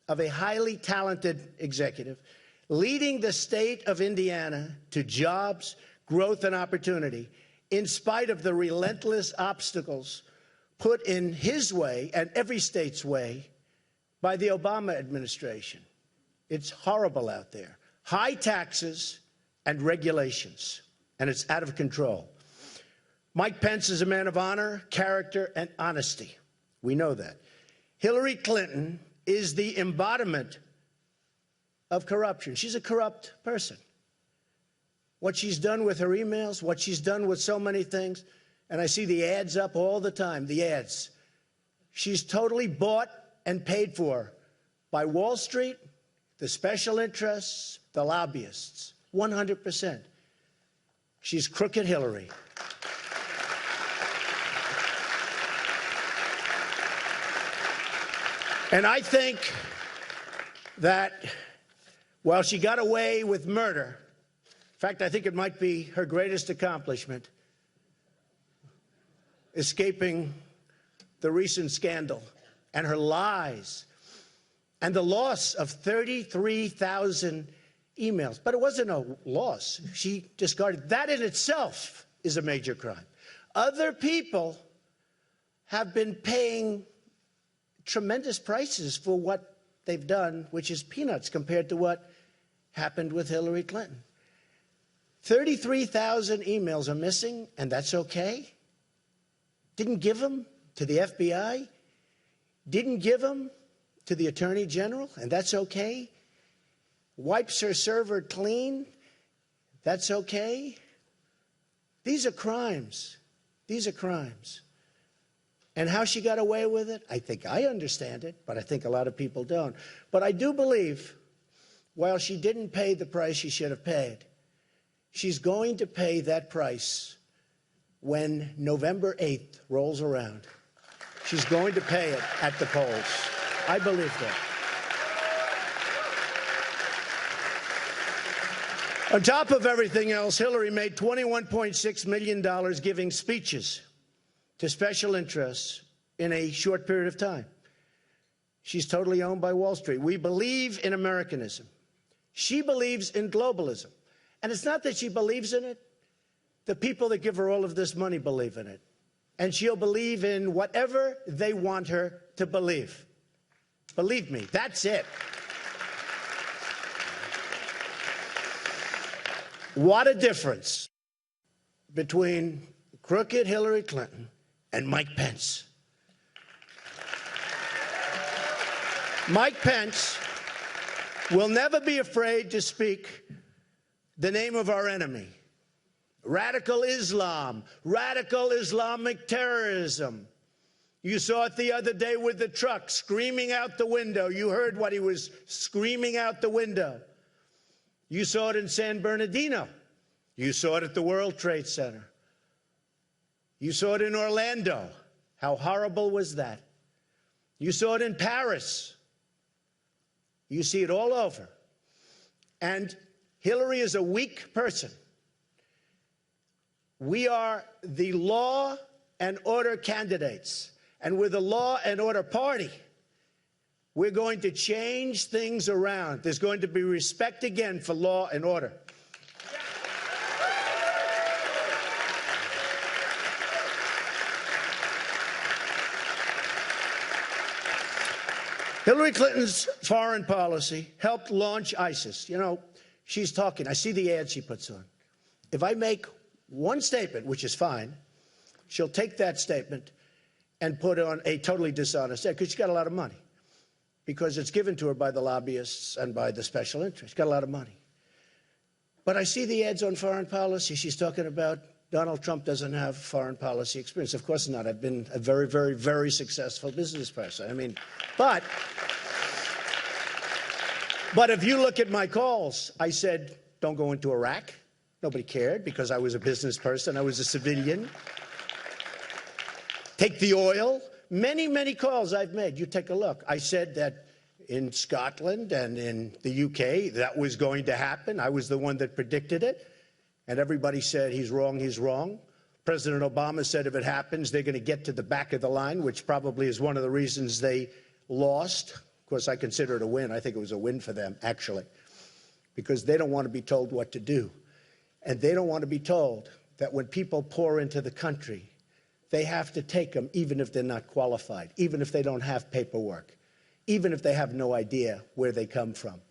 of a highly talented executive, leading the state of Indiana to jobs, growth, and opportunity, in spite of the relentless obstacles put in his way and every state's way by the Obama administration. It's horrible out there. High taxes and regulations, and it's out of control. Mike Pence is a man of honor, character, and honesty. We know that. Hillary Clinton is the embodiment of corruption. She's a corrupt person. What she's done with her emails, what she's done with so many things, and I see the ads up all the time, the ads. She's totally bought and paid for by Wall Street, the special interests, the lobbyists, 100%. She's crooked Hillary. And I think that while she got away with murder, in fact, I think it might be her greatest accomplishment, escaping the recent scandal and her lies and the loss of 33,000 emails. But it wasn't a loss. She discarded. That in itself is a major crime. Other people have been paying tremendous prices for what they've done, which is peanuts compared to what happened with Hillary Clinton. 33,000 emails are missing, and that's okay. Didn't give them to the FBI, didn't give them to the Attorney General, and that's okay. Wipes her server clean, that's okay. These are crimes. These are crimes. And how she got away with it, I think I understand it, but I think a lot of people don't. But I do believe, while she didn't pay the price she should have paid, she's going to pay that price when November 8th rolls around. She's going to pay it at the polls. I believe that. On top of everything else, Hillary made $21.6 million giving speeches to special interests in a short period of time. She's totally owned by Wall Street. We believe in Americanism. She believes in globalism. And it's not that she believes in it. The people that give her all of this money believe in it. And she'll believe in whatever they want her to believe. Believe me, that's it. What a difference between crooked Hillary Clinton and Mike Pence. Mike Pence will never be afraid to speak the name of our enemy. Radical Islam, radical Islamic terrorism. You saw it the other day with the truck screaming out the window. You heard what he was screaming out the window. You saw it in San Bernardino. You saw it at the World Trade Center. You saw it in Orlando. How horrible was that? You saw it in Paris. You see it all over. And Hillary is a weak person. We are the law and order candidates. And with the law and order party, we're going to change things around. There's going to be respect again for law and order. Hillary Clinton's foreign policy helped launch ISIS. You know, she's talking. I see the ads she puts on. If I make one statement, which is fine, she'll take that statement and put on a totally dishonest ad because she's got a lot of money. Because it's given to her by the lobbyists and by the special interests. She's got a lot of money. But I see the ads on foreign policy. She's talking about Donald Trump doesn't have foreign policy experience. Of course not. I've been a very, very, very successful business person. I mean, but if you look at my calls, I said, don't go into Iraq. Nobody cared because I was a business person. I was a civilian. Take the oil. Many, many calls I've made. You take a look. I said that in Scotland and in the UK that was going to happen. I was the one that predicted it. And everybody said, he's wrong, he's wrong. President Obama said if it happens, they're going to get to the back of the line, which probably is one of the reasons they lost. Of course, I consider it a win. I think it was a win for them, actually, because they don't want to be told what to do. And they don't want to be told that when people pour into the country, they have to take them even if they're not qualified, even if they don't have paperwork, even if they have no idea where they come from.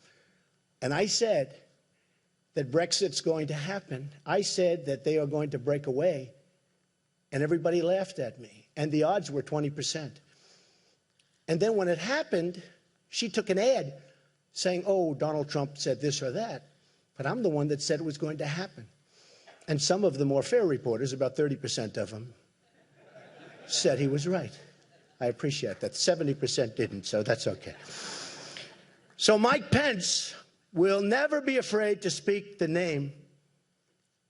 And I said that Brexit's going to happen. I said that they are going to break away. And everybody laughed at me. And the odds were 20%. And then when it happened, she took an ad saying, oh, Donald Trump said this or that. But I'm the one that said it was going to happen. And some of the more fair reporters, about 30% of them, said he was right. I appreciate that. 70% didn't, so that's okay. So Mike Pence will never be afraid to speak the name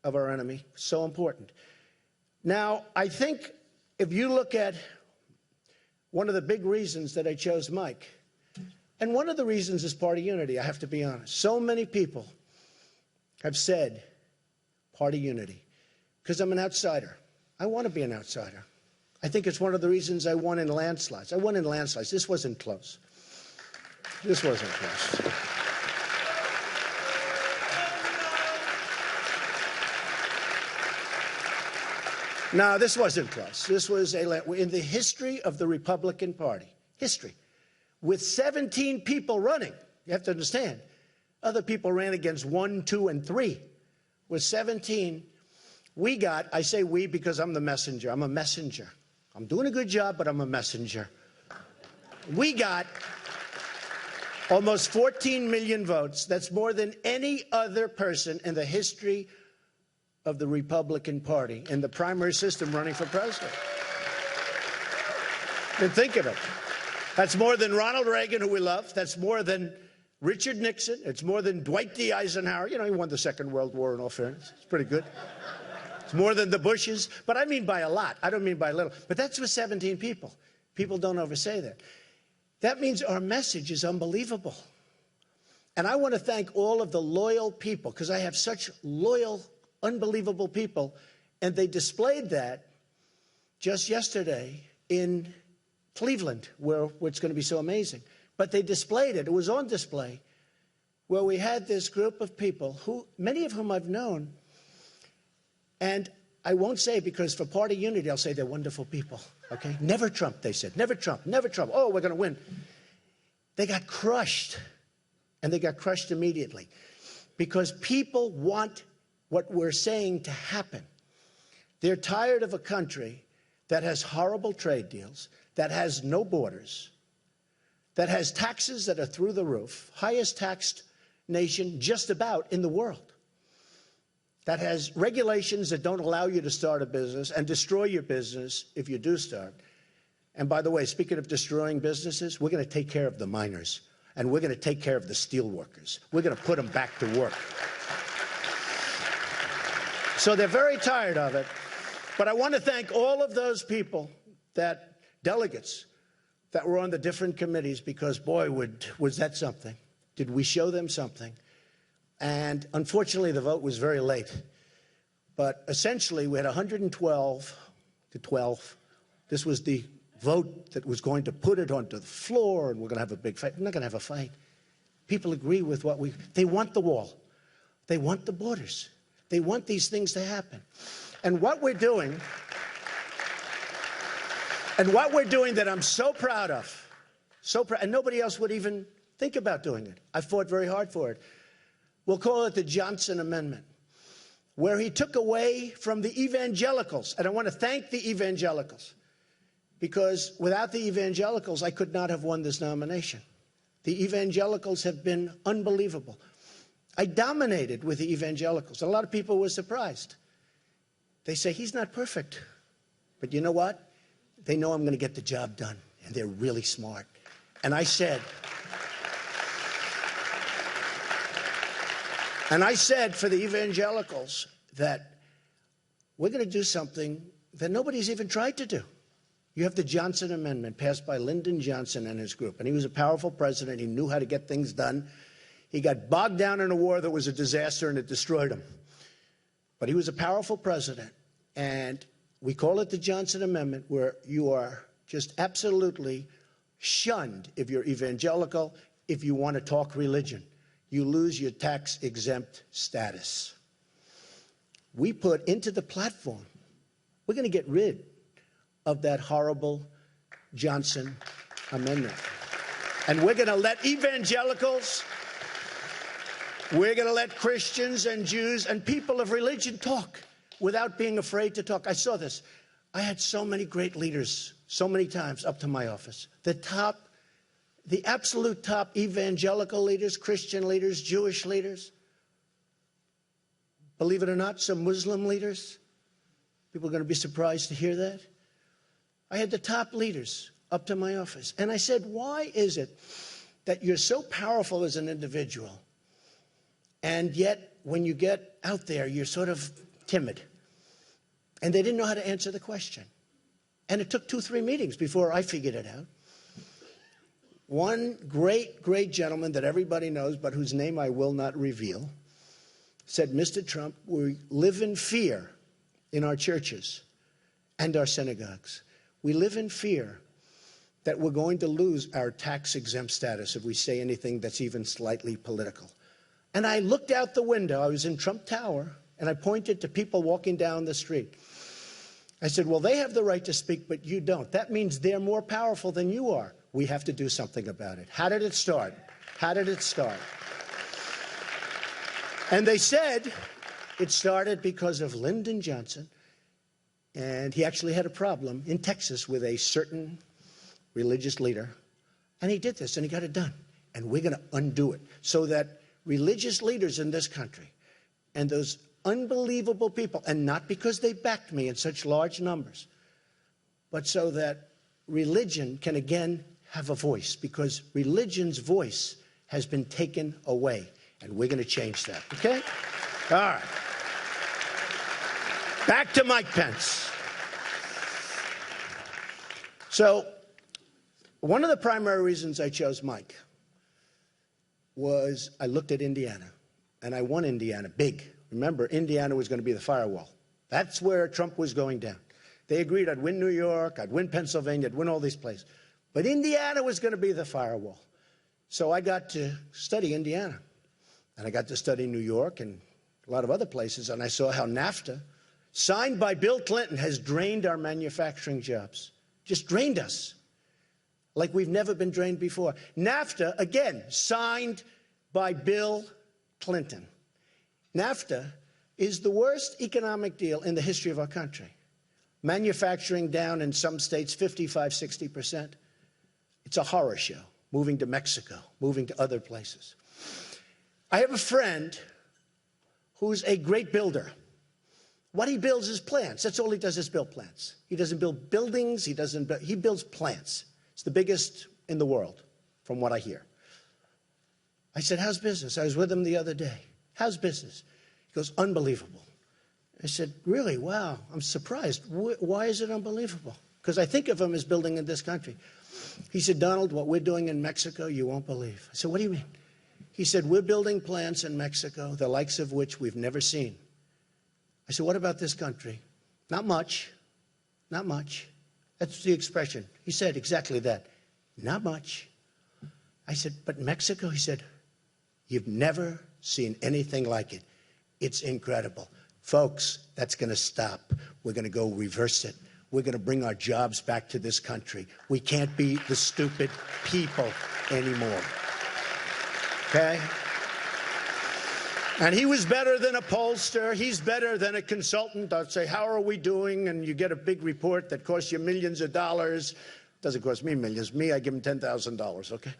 of our enemy. So important. Now, I think if you look at one of the big reasons that I chose Mike, and one of the reasons is party unity, I have to be honest. So many people have said party unity because I'm an outsider. I want to be an outsider. I think it's one of the reasons I won in landslides. I won in landslides. This wasn't close. This wasn't close. No, this wasn't close. This was in the history of the Republican Party, history, with 17 people running. You have to understand, other people ran against 1, 2, and 3. With 17, we got, I say we because I'm the messenger. I'm a messenger. I'm doing a good job, but I'm a messenger. We got almost 14 million votes. That's more than any other person in the history of the Republican Party in the primary system running for president. And think of it. That's more than Ronald Reagan, who we love. That's more than Richard Nixon. It's more than Dwight D. Eisenhower. You know, he won the Second World War, in all fairness. It's pretty good. It's more than the Bushes. But I mean by a lot. I don't mean by little. But that's with 17 people. People don't oversay that. That means our message is unbelievable. And I want to thank all of the loyal people, because I have such loyal, unbelievable people, and they displayed that just yesterday in Cleveland, where it's going to be so amazing. But they displayed it. It was on display, where we had this group of people, who many of whom I've known, and I won't say, because for party unity, I'll say they're wonderful people, okay? Never Trump, they said. Never Trump, never Trump. Oh, we're going to win. They got crushed, and they got crushed immediately, because people want what we're saying to happen. They're tired of a country that has horrible trade deals, that has no borders, that has taxes that are through the roof, highest taxed nation just about in the world, that has regulations that don't allow you to start a business and destroy your business if you do start. And by the way, speaking of destroying businesses, we're going to take care of the miners, and we're going to take care of the steel workers. We're going to put them back to work. So they're very tired of it. But I want to thank all of those people, that delegates that were on the different committees, because, boy, was that something. Did we show them something? And unfortunately, the vote was very late. But essentially, we had 112 to 12. This was the vote that was going to put it onto the floor, and we're going to have a big fight. We're not going to have a fight. People agree with what they want the wall. They want the borders. They want these things to happen. And what we're doing, that I'm so proud of, and nobody else would even think about doing it. I fought very hard for it. We'll call it the Johnson Amendment, where he took away from the evangelicals. And I want to thank the evangelicals, because without the evangelicals, I could not have won this nomination. The evangelicals have been unbelievable. I dominated with the evangelicals. A lot of people were surprised. They say, he's not perfect. But you know what? They know I'm going to get the job done, and they're really smart. And I said for the evangelicals that we're going to do something that nobody's even tried to do. You have the Johnson Amendment passed by Lyndon Johnson and his group, and he was a powerful president. He knew how to get things done. He got bogged down in a war that was a disaster, and it destroyed him. But he was a powerful president, and we call it the Johnson Amendment, where you are just absolutely shunned if you're evangelical, if you want to talk religion. You lose your tax-exempt status. We put into the platform, we're going to get rid of that horrible Johnson Amendment. And we're going to let evangelicals, we're going to let Christians and Jews and people of religion talk without being afraid to talk. I saw this. I had so many great leaders so many times up to my office. The absolute top evangelical leaders, Christian leaders, Jewish leaders. Believe it or not, some Muslim leaders. People are going to be surprised to hear that. I had the top leaders up to my office. And I said, why is it that you're so powerful as an individual, and yet when you get out there, you're sort of timid? And they didn't know how to answer the question. And it took 2-3 meetings before I figured it out. One great, great gentleman that everybody knows, but whose name I will not reveal, said, Mr. Trump, we live in fear in our churches and our synagogues. We live in fear that we're going to lose our tax-exempt status if we say anything that's even slightly political. And I looked out the window. I was in Trump Tower, and I pointed to people walking down the street. I said, well, they have the right to speak, but you don't. That means they're more powerful than you are. We have to do something about it. How did it start? How did it start? And they said it started because of Lyndon Johnson, and he actually had a problem in Texas with a certain religious leader, and he did this, and he got it done. And we're going to undo it so that religious leaders in this country and those unbelievable people, and not because they backed me in such large numbers, but so that religion can again have a voice, because religion's voice has been taken away, and we're going to change that, okay? All right. Back to Mike Pence. So one of the primary reasons I chose Mike was I looked at Indiana, and I won Indiana big. Remember, Indiana was going to be the firewall. That's where Trump was going down. They agreed I'd win New York, I'd win Pennsylvania, I'd win all these places. But Indiana was going to be the firewall. So I got to study Indiana. And I got to study New York and a lot of other places. And I saw how NAFTA, signed by Bill Clinton, has drained our manufacturing jobs. Just drained us like we've never been drained before. NAFTA, again, signed by Bill Clinton. NAFTA is the worst economic deal in the history of our country. Manufacturing down in some states 55, 60%. It's a horror show, moving to Mexico, moving to other places. I have a friend who's a great builder. What he builds is plants. That's all he does is build plants. He doesn't build buildings. He builds plants. It's the biggest in the world, from what I hear. I said, how's business? I was with him the other day. How's business? He goes, unbelievable. I said, really? Wow, I'm surprised. Why is it unbelievable? Because I think of him as building in this country. He said, Donald, what we're doing in Mexico, you won't believe. I said, what do you mean? He said, we're building plants in Mexico, the likes of which we've never seen. I said, what about this country? Not much. Not much. That's the expression. He said exactly that. Not much. I said, but Mexico? He said, you've never seen anything like it. It's incredible. Folks, that's going to stop. We're going to go reverse it. We're going to bring our jobs back to this country. We can't be the stupid people anymore. Okay? And he was better than a pollster. He's better than a consultant. I'd say, how are we doing? And you get a big report that costs you millions of dollars. Doesn't cost me millions. Me, I give him $10,000, okay?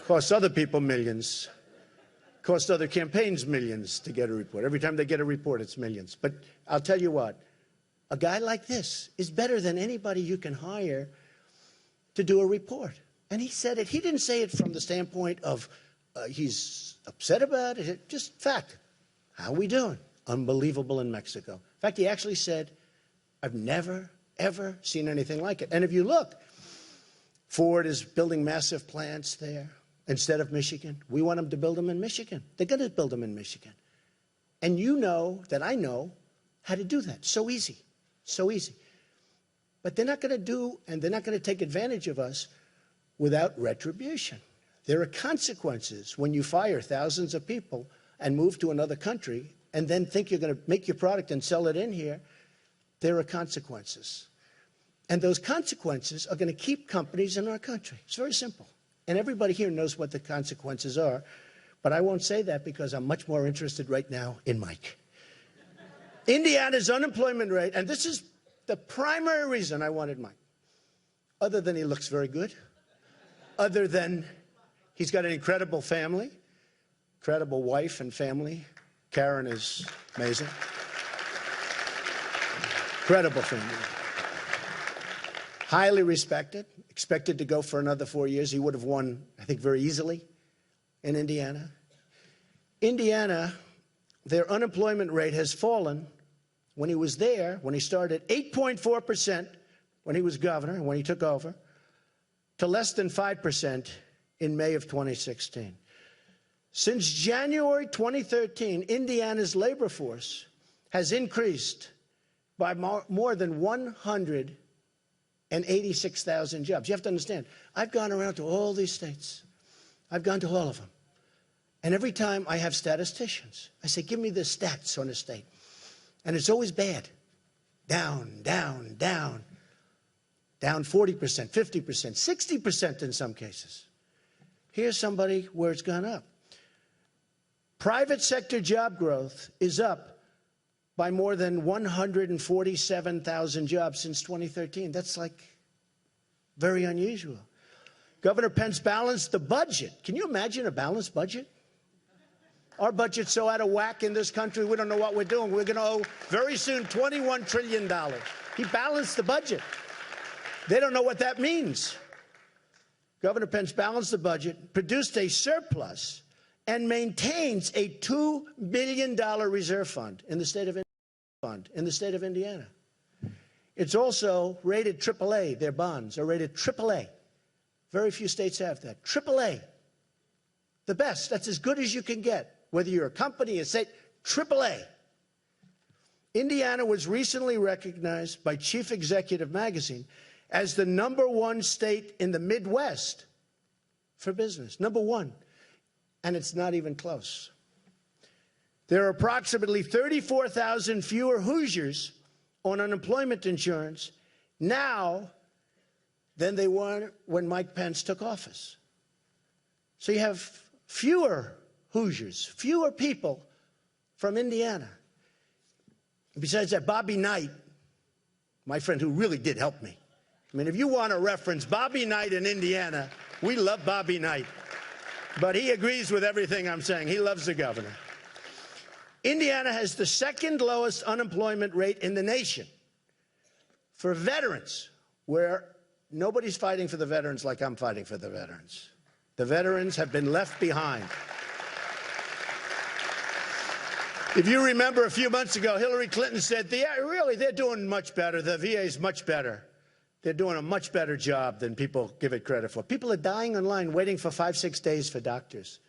Costs other people millions. Costs other campaigns millions to get a report. Every time they get a report, it's millions. But I'll tell you what, a guy like this is better than anybody you can hire to do a report. And he said it. He didn't say it from the standpoint of he's upset about it. Just fact. How are we doing? Unbelievable in Mexico. In fact, he actually said, I've never, ever seen anything like it. And if you look, Ford is building massive plants there instead of Michigan. We want them to build them in Michigan. They're going to build them in Michigan. And you know that I know how to do that. So easy. So easy. But they're not going to do, and they're not going to take advantage of us without retribution. There are consequences when you fire thousands of people and move to another country and then think you're going to make your product and sell it in here. There are consequences. And those consequences are going to keep companies in our country. It's very simple. And everybody here knows what the consequences are. But I won't say that because I'm much more interested right now in Mike. Indiana's unemployment rate, and this is the primary reason I wanted Mike, other than he looks very good, other than he's got an incredible family, incredible wife and family. Karen is amazing. Incredible family. Highly respected, expected to go for another 4 years. He would have won, I think, very easily in Indiana. Indiana, their unemployment rate has fallen when he was there, when he started, 8.4% when he was governor and when he took over, to less than 5% in May of 2016. Since January 2013, Indiana's labor force has increased by more than 186,000 jobs. You have to understand, I've gone around to all these states. I've gone to all of them. And every time I have statisticians, I say, give me the stats on a state. And it's always bad. down, down, down. Down 40%, 50%, 60% in some cases. Here's somebody where it's gone up. Private sector job growth is up by more than 147,000 jobs since 2013. That's like very unusual. Governor Pence balanced the budget. Can you imagine a balanced budget? Our budget's so out of whack in this country, we don't know what we're doing. We're going to owe very soon $21 trillion. He balanced the budget. They don't know what that means. Governor Pence balanced the budget, produced a surplus, and maintains a $2 billion reserve fund in the state of Indiana. It's also rated AAA. Their bonds are rated AAA. Very few states have that. AAA. The best. That's as good as you can get. Whether you're a company, a state, AAA. Indiana was recently recognized by Chief Executive Magazine as the #1 state in the Midwest for business. #1. And it's not even close. There are approximately 34,000 fewer Hoosiers on unemployment insurance now than they were when Mike Pence took office. So you have fewer Hoosiers, fewer people from Indiana. Besides that, Bobby Knight, my friend who really did help me. I mean, if you want to reference Bobby Knight in Indiana, we love Bobby Knight. But he agrees with everything I'm saying. He loves the governor. Indiana has the second lowest unemployment rate in the nation. For veterans, where nobody's fighting for the veterans like I'm fighting for the veterans. The veterans have been left behind. If you remember a few months ago, Hillary Clinton said, really, they're doing much better. The VA's much better. They're doing a much better job than people give it credit for. People are dying online waiting for 5-6 days for doctors.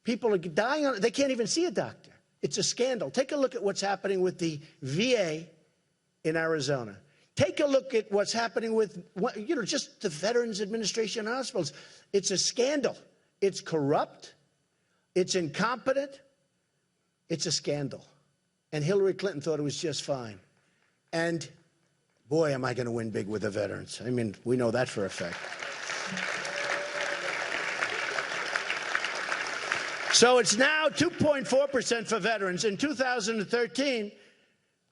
People are dying they can't even see a doctor. It's a scandal. Take a look at what's happening with the VA in Arizona. Take a look at what's happening with, just the Veterans Administration hospitals. It's a scandal. It's corrupt. It's incompetent. It's a scandal. And Hillary Clinton thought it was just fine. And boy, am I going to win big with the veterans. I mean, we know that for a fact. So it's now 2.4% for veterans. In 2013,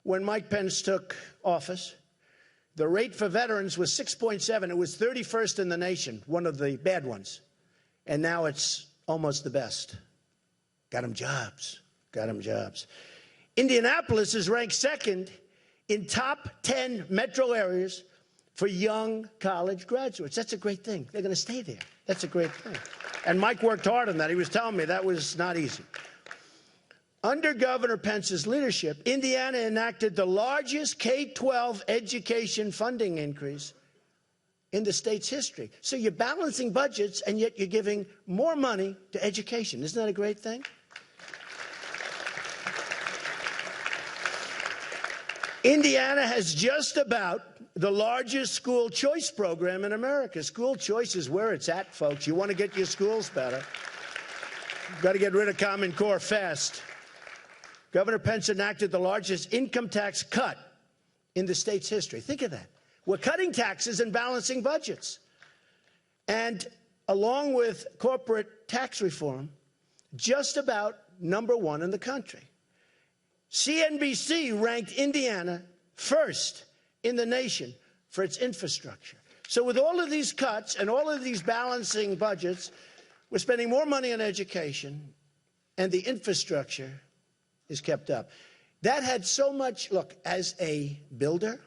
when Mike Pence took office, the rate for veterans was 6.7. It was 31st in the nation, one of the bad ones. And now it's almost the best. Got them jobs. Got them jobs. Indianapolis is ranked second in top 10 metro areas for young college graduates. That's a great thing. They're going to stay there. That's a great thing. And Mike worked hard on that. He was telling me that was not easy. Under Governor Pence's leadership, Indiana enacted the largest K-12 education funding increase in the state's history. So you're balancing budgets, and yet you're giving more money to education. Isn't that a great thing? Indiana has just about the largest school choice program in America. School choice is where it's at, folks. You want to get your schools better. You've got to get rid of Common Core fast. Governor Pence enacted the largest income tax cut in the state's history. Think of that. We're cutting taxes and balancing budgets. And along with corporate tax reform, just about #1 in the country. CNBC ranked Indiana first in the nation for its infrastructure. So with all of these cuts and all of these balancing budgets, we're spending more money on education, and the infrastructure is kept up. That had so much, look, as a builder,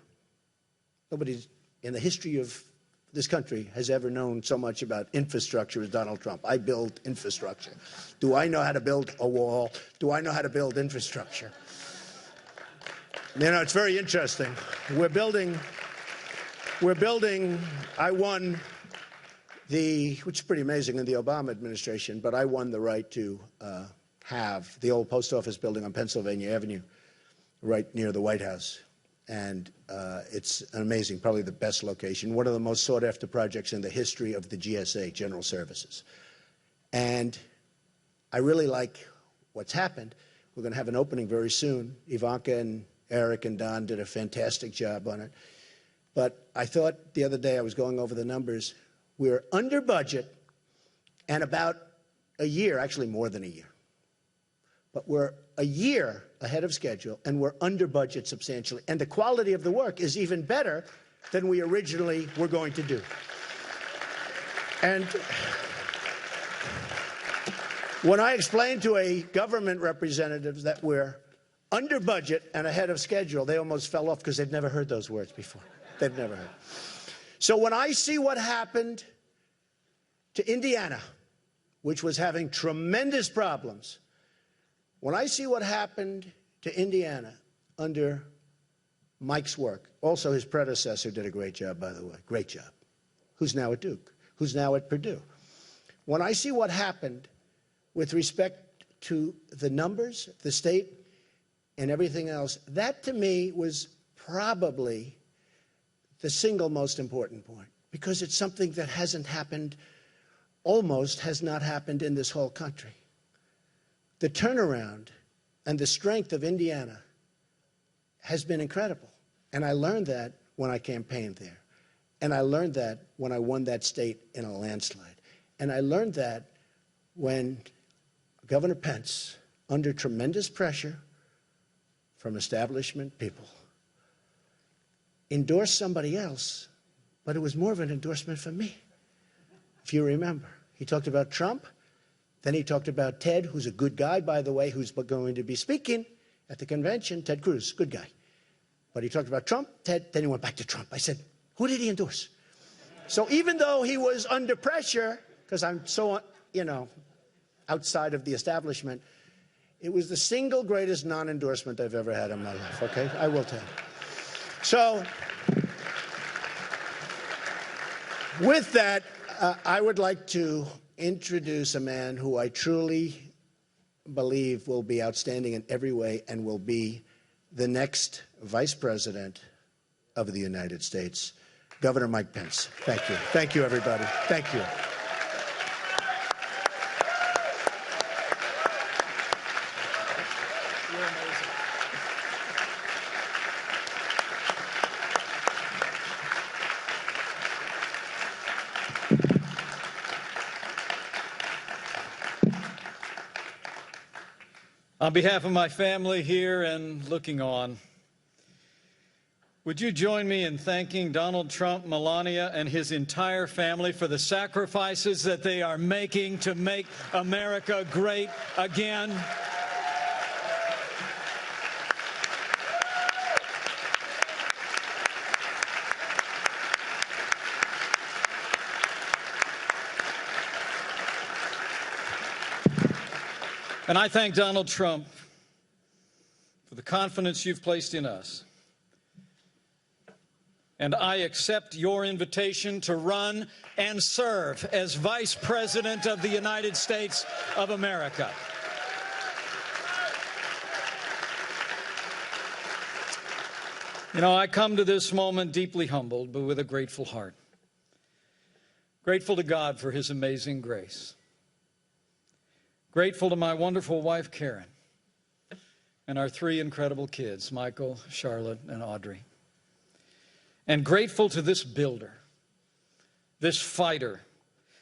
nobody in the history of this country has ever known so much about infrastructure as Donald Trump. I build infrastructure. Do I know how to build a wall? Do I know how to build infrastructure? You know, it's very interesting. We're building, I won which is pretty amazing in the Obama administration, but I won the right to have the old post office building on Pennsylvania Avenue right near the White House. And it's an amazing, probably the best location, one of the most sought after projects in the history of the GSA, General Services. And I really like what's happened. We're going to have an opening very soon. Ivanka and Eric and Don did a fantastic job on it. But I thought the other day, I was going over the numbers, we're under budget and about a year, actually more than a year. But we're a year ahead of schedule, and we're under budget substantially. And the quality of the work is even better than we originally were going to do. And when I explained to a government representative that we're under budget and ahead of schedule, they almost fell off because they'd never heard those words before. They've never heard. So when I see what happened to Indiana, which was having tremendous problems, when I see what happened to Indiana under Mike's work, also his predecessor did a great job, by the way, great job, who's now at Duke, who's now at Purdue. When I see what happened with respect to the numbers, the state, and everything else, that to me was probably the single most important point, because it's something that hasn't happened, almost has not happened in this whole country. The turnaround and the strength of Indiana has been incredible. And I learned that when I campaigned there. And I learned that when I won that state in a landslide. And I learned that when Governor Pence, under tremendous pressure from establishment people, endorsed somebody else, but it was more of an endorsement for me, if you remember. He talked about Trump. Then he talked about Ted, who's a good guy, by the way, who's going to be speaking at the convention. Ted Cruz, good guy. But he talked about Trump, Ted, then he went back to Trump. I said, who did he endorse? So even though he was under pressure, because I'm so, outside of the establishment, it was the single greatest non-endorsement I've ever had in my life, okay? I will tell you. So with that, I would like to introduce a man who I truly believe will be outstanding in every way and will be the next Vice President of the United States, Governor Mike Pence. Thank you. Thank you, everybody. Thank you. You're amazing. On behalf of my family here and looking on, would you join me in thanking Donald Trump, Melania, and his entire family for the sacrifices that they are making to make America great again? And I thank Donald Trump for the confidence you've placed in us. And I accept your invitation to run and serve as Vice President of the United States of America. I come to this moment deeply humbled, but with a grateful heart. Grateful to God for his amazing grace. Grateful to my wonderful wife, Karen, and our three incredible kids, Michael, Charlotte, and Audrey. And grateful to this builder, this fighter,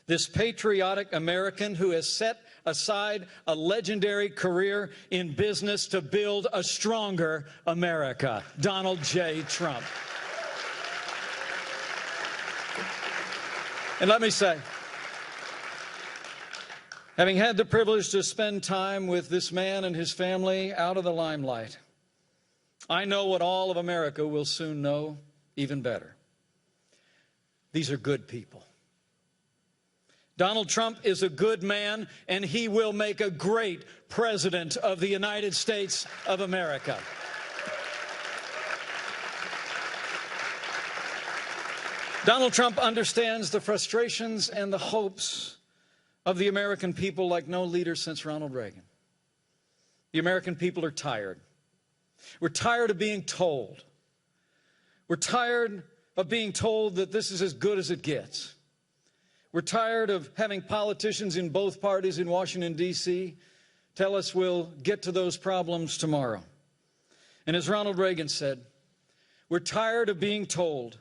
this patriotic American who has set aside a legendary career in business to build a stronger America, Donald J. Trump. And let me say, having had the privilege to spend time with this man and his family out of the limelight, I know what all of America will soon know even better. These are good people. Donald Trump is a good man, and he will make a great president of the United States of America. Donald Trump understands the frustrations and the hopes of the American people like no leader since Ronald Reagan. The American people are tired. We're tired of being told. We're tired of being told that this is as good as it gets. We're tired of having politicians in both parties in Washington, D.C. tell us we'll get to those problems tomorrow. And as Ronald Reagan said, we're tired of being told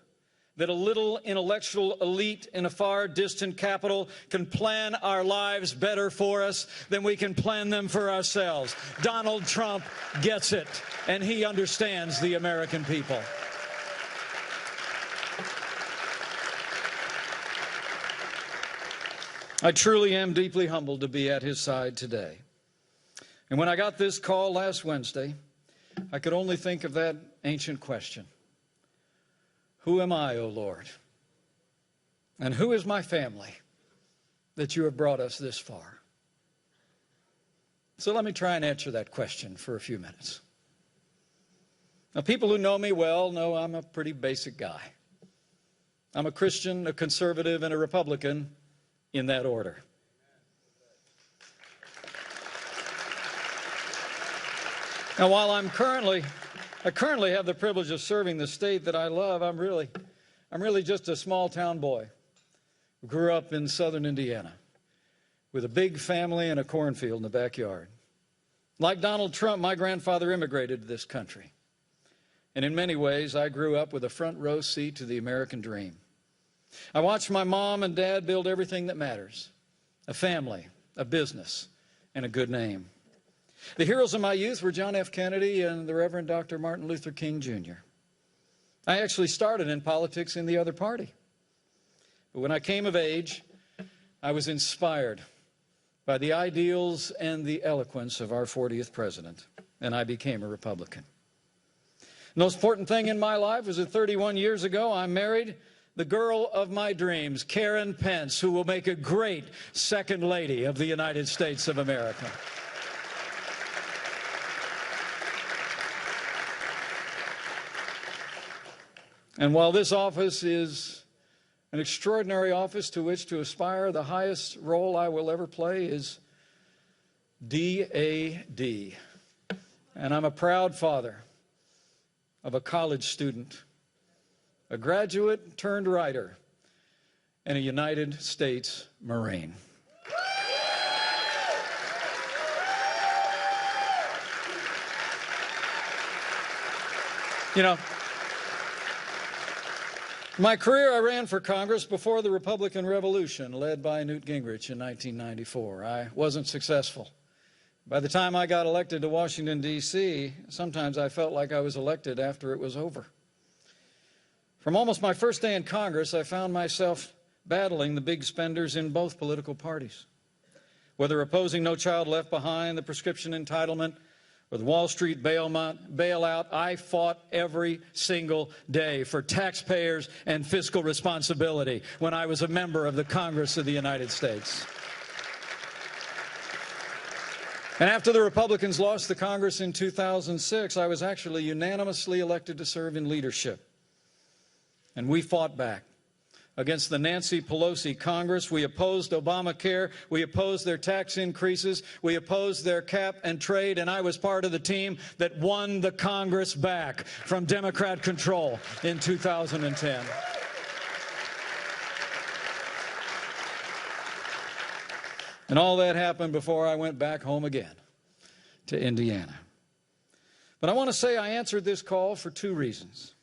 that a little intellectual elite in a far distant capital can plan our lives better for us than we can plan them for ourselves. Donald Trump gets it, and he understands the American people. I truly am deeply humbled to be at his side today. And when I got this call last Wednesday, I could only think of that ancient question. Who am I, O Lord? And who is my family that you have brought us this far? So let me try and answer that question for a few minutes. Now, people who know me well know I'm a pretty basic guy. I'm a Christian, a conservative, and a Republican in that order. Now, while I currently have the privilege of serving the state that I love, I'm really just a small town boy who grew up in southern Indiana with a big family and a cornfield in the backyard. Like Donald Trump, my grandfather immigrated to this country. And in many ways, I grew up with a front row seat to the American dream. I watched my mom and dad build everything that matters: a family, a business, and a good name. The heroes of my youth were John F. Kennedy and the Reverend Dr. Martin Luther King, Jr. I actually started in politics in the other party. But when I came of age, I was inspired by the ideals and the eloquence of our 40th president, and I became a Republican. The most important thing in my life was that 31 years ago, I married the girl of my dreams, Karen Pence, who will make a great second lady of the United States of America. And while this office is an extraordinary office to which to aspire, the highest role I will ever play is DAD. And I'm a proud father of a college student, a graduate turned writer, and a United States Marine. You know, my career, I ran for Congress before the Republican Revolution, led by Newt Gingrich in 1994. I wasn't successful. By the time I got elected to Washington, D.C., sometimes I felt like I was elected after it was over. From almost my first day in Congress, I found myself battling the big spenders in both political parties. Whether opposing No Child Left Behind, the prescription entitlement, or the Wall Street bailout, I fought every single day for taxpayers and fiscal responsibility when I was a member of the Congress of the United States. And after the Republicans lost the Congress in 2006, I was actually unanimously elected to serve in leadership. And we fought back against the Nancy Pelosi Congress. We opposed Obamacare. We opposed their tax increases. We opposed their cap and trade. And I was part of the team that won the Congress back from Democrat control in 2010. And all that happened before I went back home again to Indiana. But I want to say I answered this call for two reasons.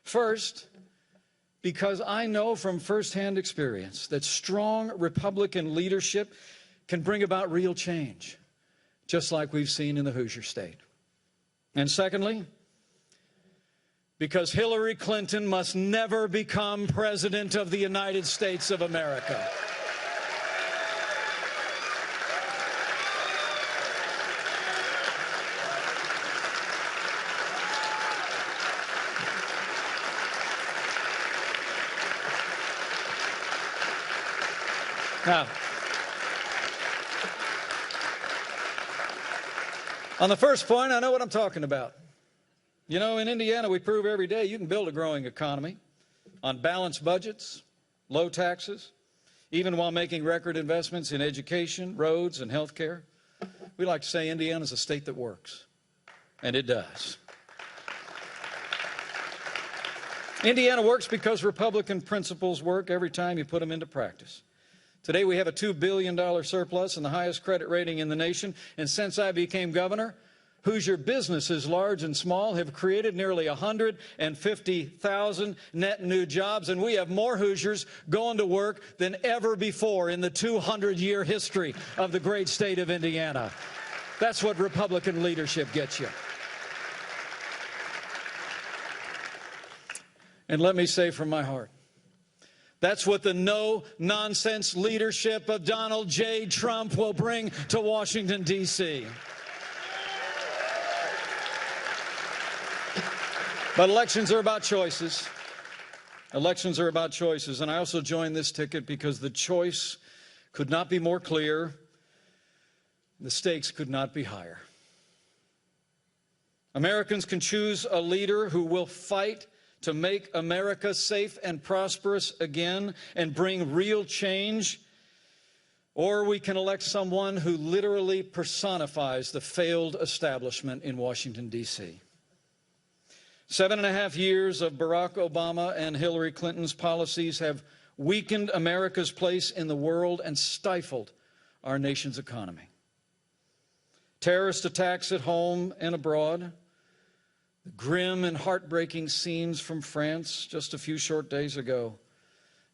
First, because I know from firsthand experience that strong Republican leadership can bring about real change, just like we've seen in the Hoosier State. And secondly, because Hillary Clinton must never become President of the United States of America. Now, on the first point, I know what I'm talking about. You know, in Indiana, we prove every day you can build a growing economy on balanced budgets, low taxes, even while making record investments in education, roads, and health care. We like to say Indiana's a state that works, and it does. Indiana works because Republican principles work every time you put them into practice. Today we have a $2 billion surplus and the highest credit rating in the nation. And since I became governor, Hoosier businesses, large and small, have created nearly 150,000 net new jobs, and we have more Hoosiers going to work than ever before in the 200-year history of the great state of Indiana. That's what Republican leadership gets you. And let me say from my heart, that's what the no-nonsense leadership of Donald J. Trump will bring to Washington, D.C. But elections are about choices. Elections are about choices. And I also joined this ticket because the choice could not be more clear. The stakes could not be higher. Americans can choose a leader who will fight to make America safe and prosperous again and bring real change, or we can elect someone who literally personifies the failed establishment in Washington, D.C. 7.5 years of Barack Obama and Hillary Clinton's policies have weakened America's place in the world and stifled our nation's economy. Terrorist attacks at home and abroad, the grim and heartbreaking scenes from France just a few short days ago,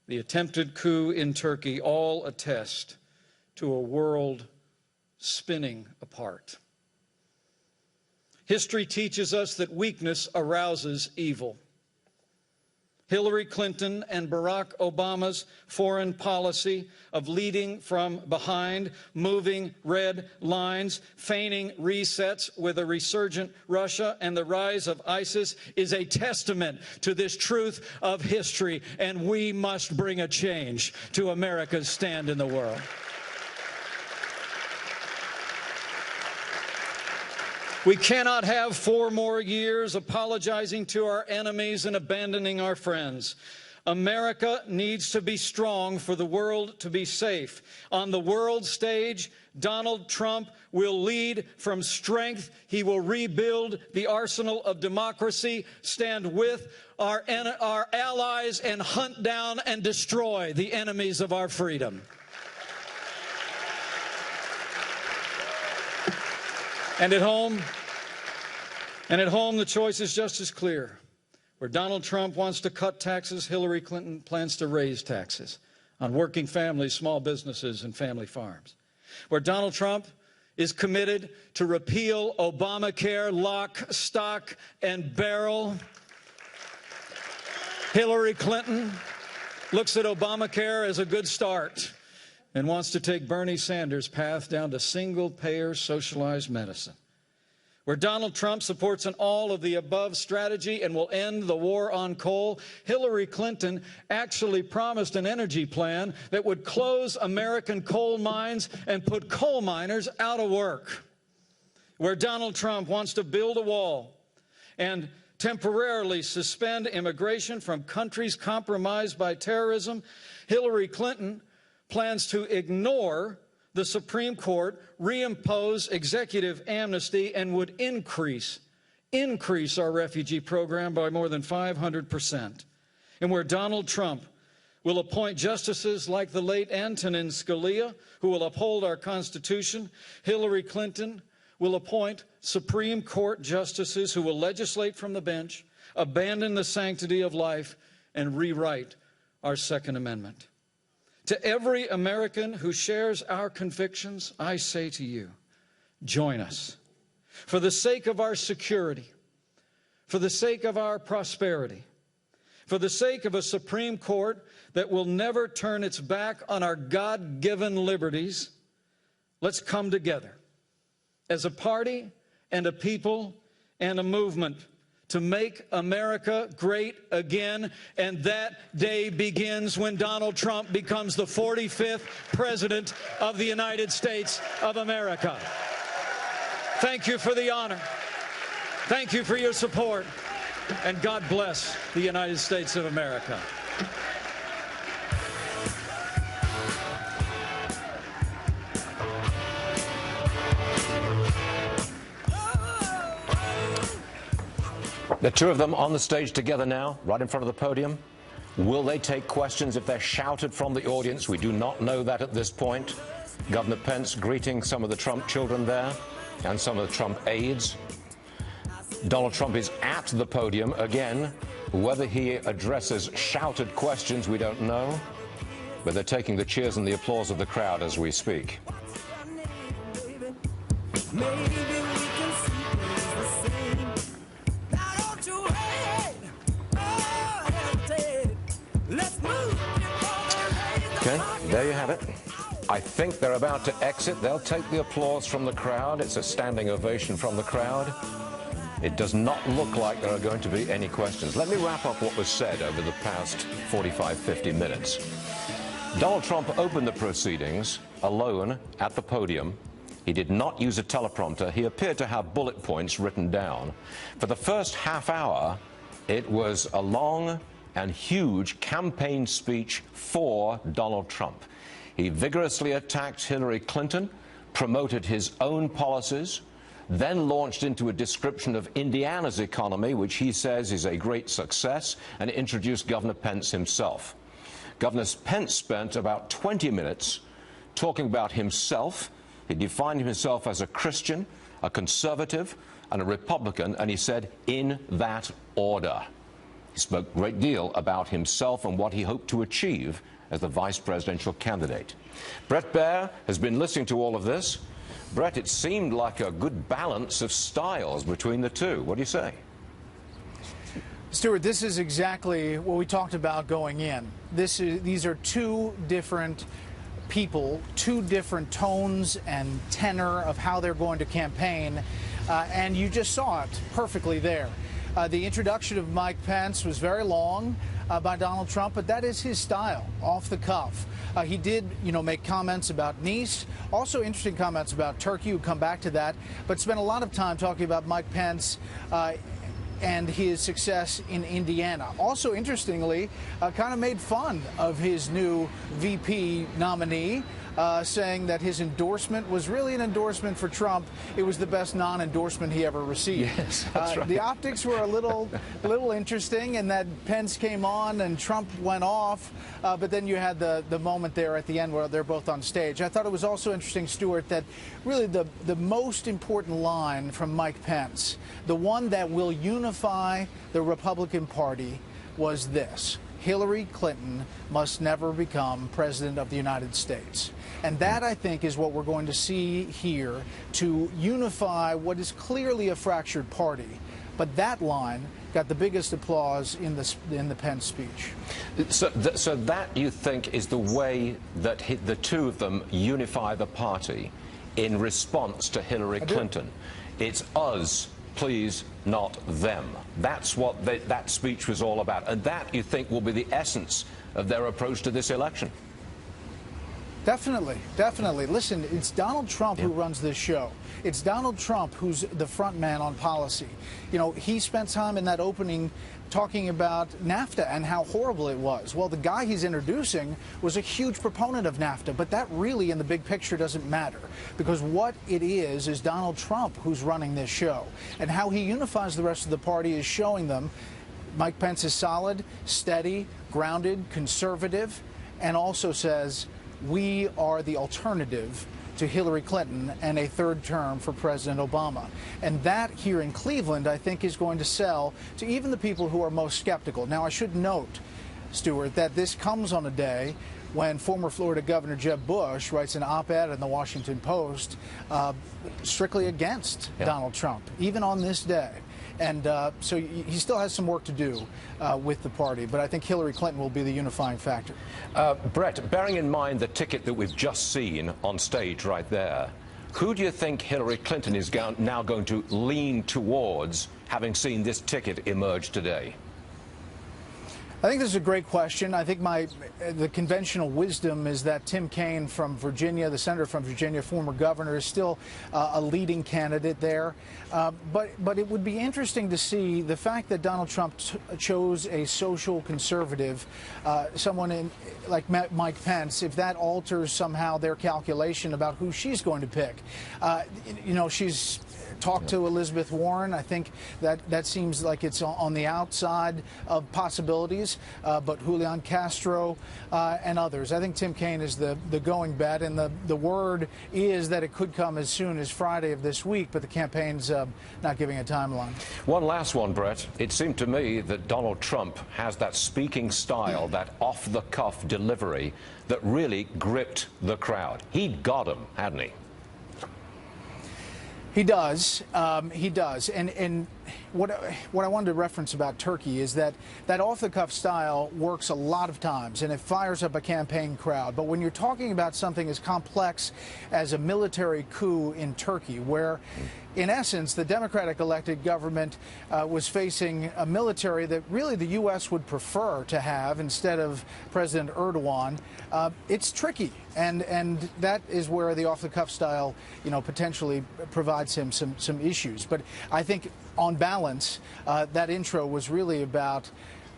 the attempted coup in Turkey all attest to a world spinning apart. History teaches us that weakness arouses evil. Hillary Clinton and Barack Obama's foreign policy of leading from behind, moving red lines, feigning resets with a resurgent Russia and the rise of ISIS is a testament to this truth of history, and we must bring a change to America's stand in the world. We cannot have 4 more years apologizing to our enemies and abandoning our friends. America needs to be strong for the world to be safe. On the world stage, Donald Trump will lead from strength. He will rebuild the arsenal of democracy, stand with our allies, and hunt down and destroy the enemies of our freedom. And at home, the choice is just as clear. Where Donald Trump wants to cut taxes, Hillary Clinton plans to raise taxes on working families, small businesses, and family farms. Where Donald Trump is committed to repeal Obamacare, lock, stock, and barrel, Hillary Clinton looks at Obamacare as a good start and wants to take Bernie Sanders' path down to single-payer socialized medicine. Where Donald Trump supports an all-of-the-above strategy and will end the war on coal, Hillary Clinton actually promised an energy plan that would close American coal mines and put coal miners out of work. Where Donald Trump wants to build a wall and temporarily suspend immigration from countries compromised by terrorism, Hillary Clinton plans to ignore the Supreme Court, reimpose executive amnesty, and would increase our refugee program by more than 500%. And where Donald Trump will appoint justices like the late Antonin Scalia, who will uphold our Constitution, Hillary Clinton will appoint Supreme Court justices who will legislate from the bench, abandon the sanctity of life, and rewrite our Second Amendment. To every American who shares our convictions, I say to you, join us. For the sake of our security, for the sake of our prosperity, for the sake of a Supreme Court that will never turn its back on our God-given liberties, let's come together as a party and a people and a movement to make America great again, and that day begins when Donald Trump becomes the 45th President of the United States of America. Thank you for the honor. Thank you for your support, and God bless the United States of America. The two of them on the stage together now, right in front of the podium. Will they take questions if they're shouted from the audience? We do not know that at this point. Governor Pence greeting some of the Trump children there. and some of the Trump aides. Donald Trump is at the podium again. Whether he addresses shouted questions, we don't know. But they're taking the cheers and the applause of the crowd as we speak. Okay, there you have it. I think they're about to exit. They'll take the applause from the crowd. It's a standing ovation from the crowd. It does not look like there are going to be any questions. Let me wrap up what was said over the past 45, 50 minutes. Donald Trump opened the proceedings alone at the podium. He did not use a teleprompter. He appeared to have bullet points written down. For the first half hour, it was a long and huge campaign speech for Donald Trump. He vigorously attacked Hillary Clinton, promoted his own policies, then launched into a description of Indiana's economy, which he says is a great success, and introduced Governor Pence himself. Governor Pence spent about 20 minutes talking about himself. He defined himself as a Christian, a conservative, and a Republican, and he said, in that order. He spoke a great deal about himself and what he hoped to achieve as the vice presidential candidate. Bret Baier has been listening to all of this. Bret, it seemed like a good balance of styles between the two. What do you say? Stuart, this is exactly what we talked about going in. These are two different people, two different tones and tenor of how they're going to campaign, and you just saw it perfectly there. The introduction of Mike Pence was very long by Donald Trump, but that is his style, off the cuff. He did, make comments about Nice, also interesting comments about Turkey. We'll come back to that, but spent a lot of time talking about Mike Pence and his success in Indiana. Also, interestingly, kind of made fun of his new VP nominee, saying that his endorsement was really an endorsement for Trump. It was the best non-endorsement he ever received. Yes, that's right. The optics were a little interesting in that Pence came on and Trump went off, but then you had the moment there at the end where they're both on stage. I thought it was also interesting, Stuart, that really the most important line from Mike Pence, the one that will unify the Republican Party, was this: Hillary Clinton must never become president of the United States. And that, I think, is what we're going to see here to unify what is clearly a fractured party. But that line got the biggest applause in the Pence speech. So that, you think, is the way that the two of them unify the party in response to Hillary Clinton. It's us, please, not them. That's what that speech was all about. And that, you think, will be the essence of their approach to this election. Definitely, definitely. Listen, it's Donald Trump who runs this show. It's Donald Trump who's the front man on policy. He spent time in that opening talking about NAFTA and how horrible it was. Well, the guy he's introducing was a huge proponent of NAFTA, but that really, in the big picture, doesn't matter, because what it is Donald Trump who's running this show. And how he unifies the rest of the party is showing them Mike Pence is solid, steady, grounded, conservative, and also says, we are the alternative to Hillary Clinton and a third term for President Obama. And that here in Cleveland, I think, is going to sell to even the people who are most skeptical. Now, I should note, Stuart, that this comes on a day when former Florida Governor Jeb Bush writes an op-ed in the Washington Post strictly against Donald Trump, even on this day. And so he still has some work to do with the party, but I think Hillary Clinton will be the unifying factor. Bret, bearing in mind the ticket that we've just seen on stage right there, who do you think Hillary Clinton is now going to lean towards, having seen this ticket emerge today? I think this is a great question. I think the conventional wisdom is that Tim Kaine from Virginia, the senator from Virginia, former governor, is still a leading candidate there. But it would be interesting to see the fact that Donald Trump chose a social conservative, someone like Mike Pence, if that alters somehow their calculation about who she's going to pick. She's talked to Elizabeth Warren. I think that seems like it's on the outside of possibilities. Pence, but Julian Castro and others. I think Tim Kaine is the going bet, and the word is that it could come as soon as Friday of this week, but the campaign's not giving a timeline. One last one, Brett. It seemed to me that Donald Trump has that speaking style, that off-the-cuff delivery that really gripped the crowd. He'd got him, hadn't he? He does. He does. And what I wanted to reference about Turkey is that off-the-cuff style works a lot of times, and it fires up a campaign crowd. But when you're talking about something as complex as a military coup in Turkey, where, in essence, the Democratic-elected government was facing a military that really the U.S. would prefer to have instead of President Erdogan, it's tricky. And that is where the off-the-cuff style, potentially provides him some issues. But I think, on balance, that intro was really about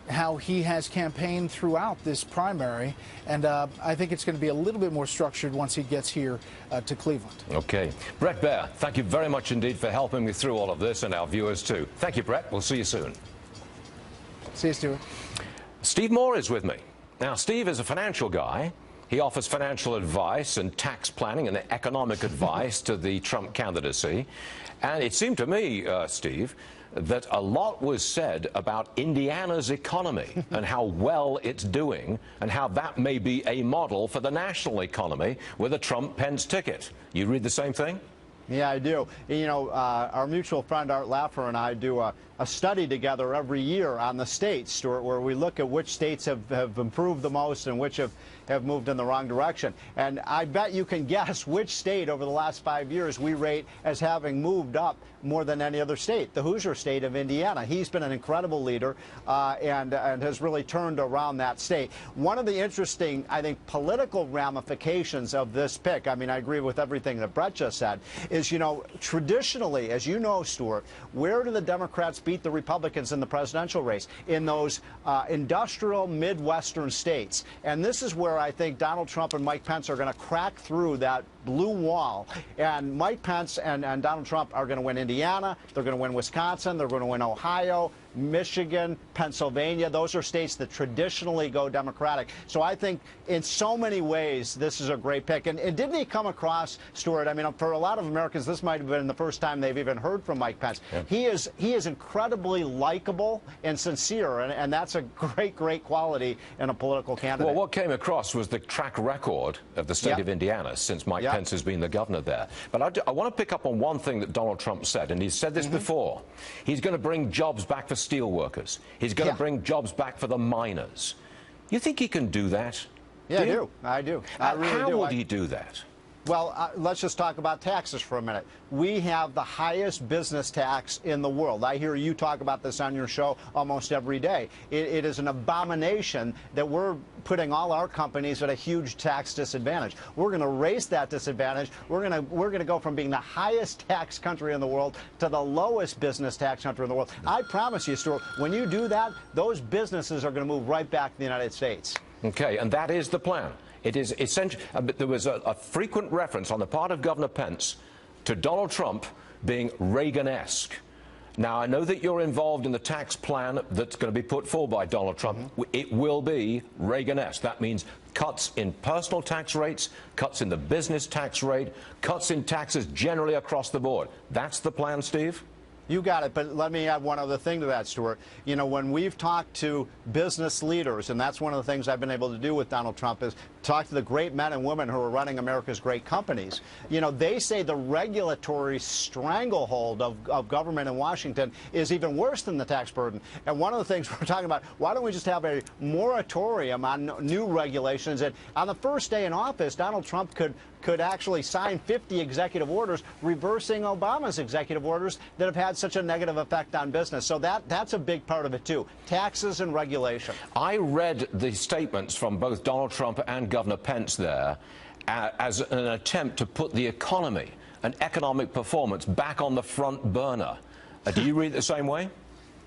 how he has campaigned throughout this primary, and I think it's going to be a little bit more structured once he gets here to Cleveland. Okay. Bret Baier, thank you very much indeed for helping me through all of this, and our viewers too. Thank you, Bret. We'll see you soon. See you, Stuart. Steve Moore is with me. Now, Steve is a financial guy. He offers financial advice and tax planning and economic advice to the Trump candidacy. And it seemed to me, Steve, that a lot was said about Indiana's economy and how well it's doing and how that may be a model for the national economy with a Trump-Pence ticket. You read the same thing? Yeah, I do. Our mutual friend Art Laffer and I do a study together every year on the states, Stuart, where we look at which states have improved the most and which have moved in the wrong direction. And I bet you can guess which state over the last 5 years we rate as having moved up more than any other state, the Hoosier state of Indiana. He's been an incredible leader and has really turned around that state. One of the interesting, I think, political ramifications of this pick, I mean, I agree with everything that Bret just said, is, traditionally, as you know, Stuart, where do the Democrats beat the Republicans in the presidential race? In those industrial Midwestern states. And this is where I think Donald Trump and Mike Pence are going to crack through that blue wall. And Mike Pence and Donald Trump are going to win Indiana, they're going to win Wisconsin, they're going to win Ohio, Michigan, Pennsylvania. Those are states that traditionally go Democratic. So I think in so many ways this is a great pick. And didn't he come across, Stuart, I mean, for a lot of Americans, this might have been the first time they've even heard from Mike Pence. Yeah. He is incredibly likable and sincere, and that's a great quality in a political candidate. Well, what came across was the track record of the state of Indiana since Mike Pence has been the governor there. But I want to pick up on one thing that Donald Trump said, and he's said this before. He's going to bring jobs back for steel workers. He's going to bring jobs back for the miners. You think he can do that? Yeah, I do. I really do. How would he do that? Well, let's just talk about taxes for a minute. We have the highest business tax in the world. I hear you talk about this on your show almost every day. It is an abomination that we're putting all our companies at a huge tax disadvantage. We're going to raise that disadvantage. We're going to go from being the highest tax country in the world to the lowest business tax country in the world. I promise you, Stuart, when you do that, those businesses are going to move right back to the United States. Okay, and that is the plan. It is essential. There was a frequent reference on the part of Governor Pence to Donald Trump being Reagan-esque. Now, I know that you're involved in the tax plan that's going to be put forward by Donald Trump. It will be Reagan-esque. That means cuts in personal tax rates, cuts in the business tax rate, cuts in taxes generally across the board. That's the plan, Steve? You got it, but let me add one other thing to that, Stuart. When we've talked to business leaders, and that's one of the things I've been able to do with Donald Trump, is talk to the great men and women who are running America's great companies. They say the regulatory stranglehold of government in Washington is even worse than the tax burden. And one of the things we're talking about, why don't we just have a moratorium on new regulations? And on the first day in office, Donald Trump could actually sign 50 executive orders reversing Obama's executive orders that have had such a negative effect on business. So that's a big part of it, too. Taxes and regulation. I read the statements from both Donald Trump and Governor Pence there as an attempt to put the economy and economic performance back on the front burner. Do you read it the same way?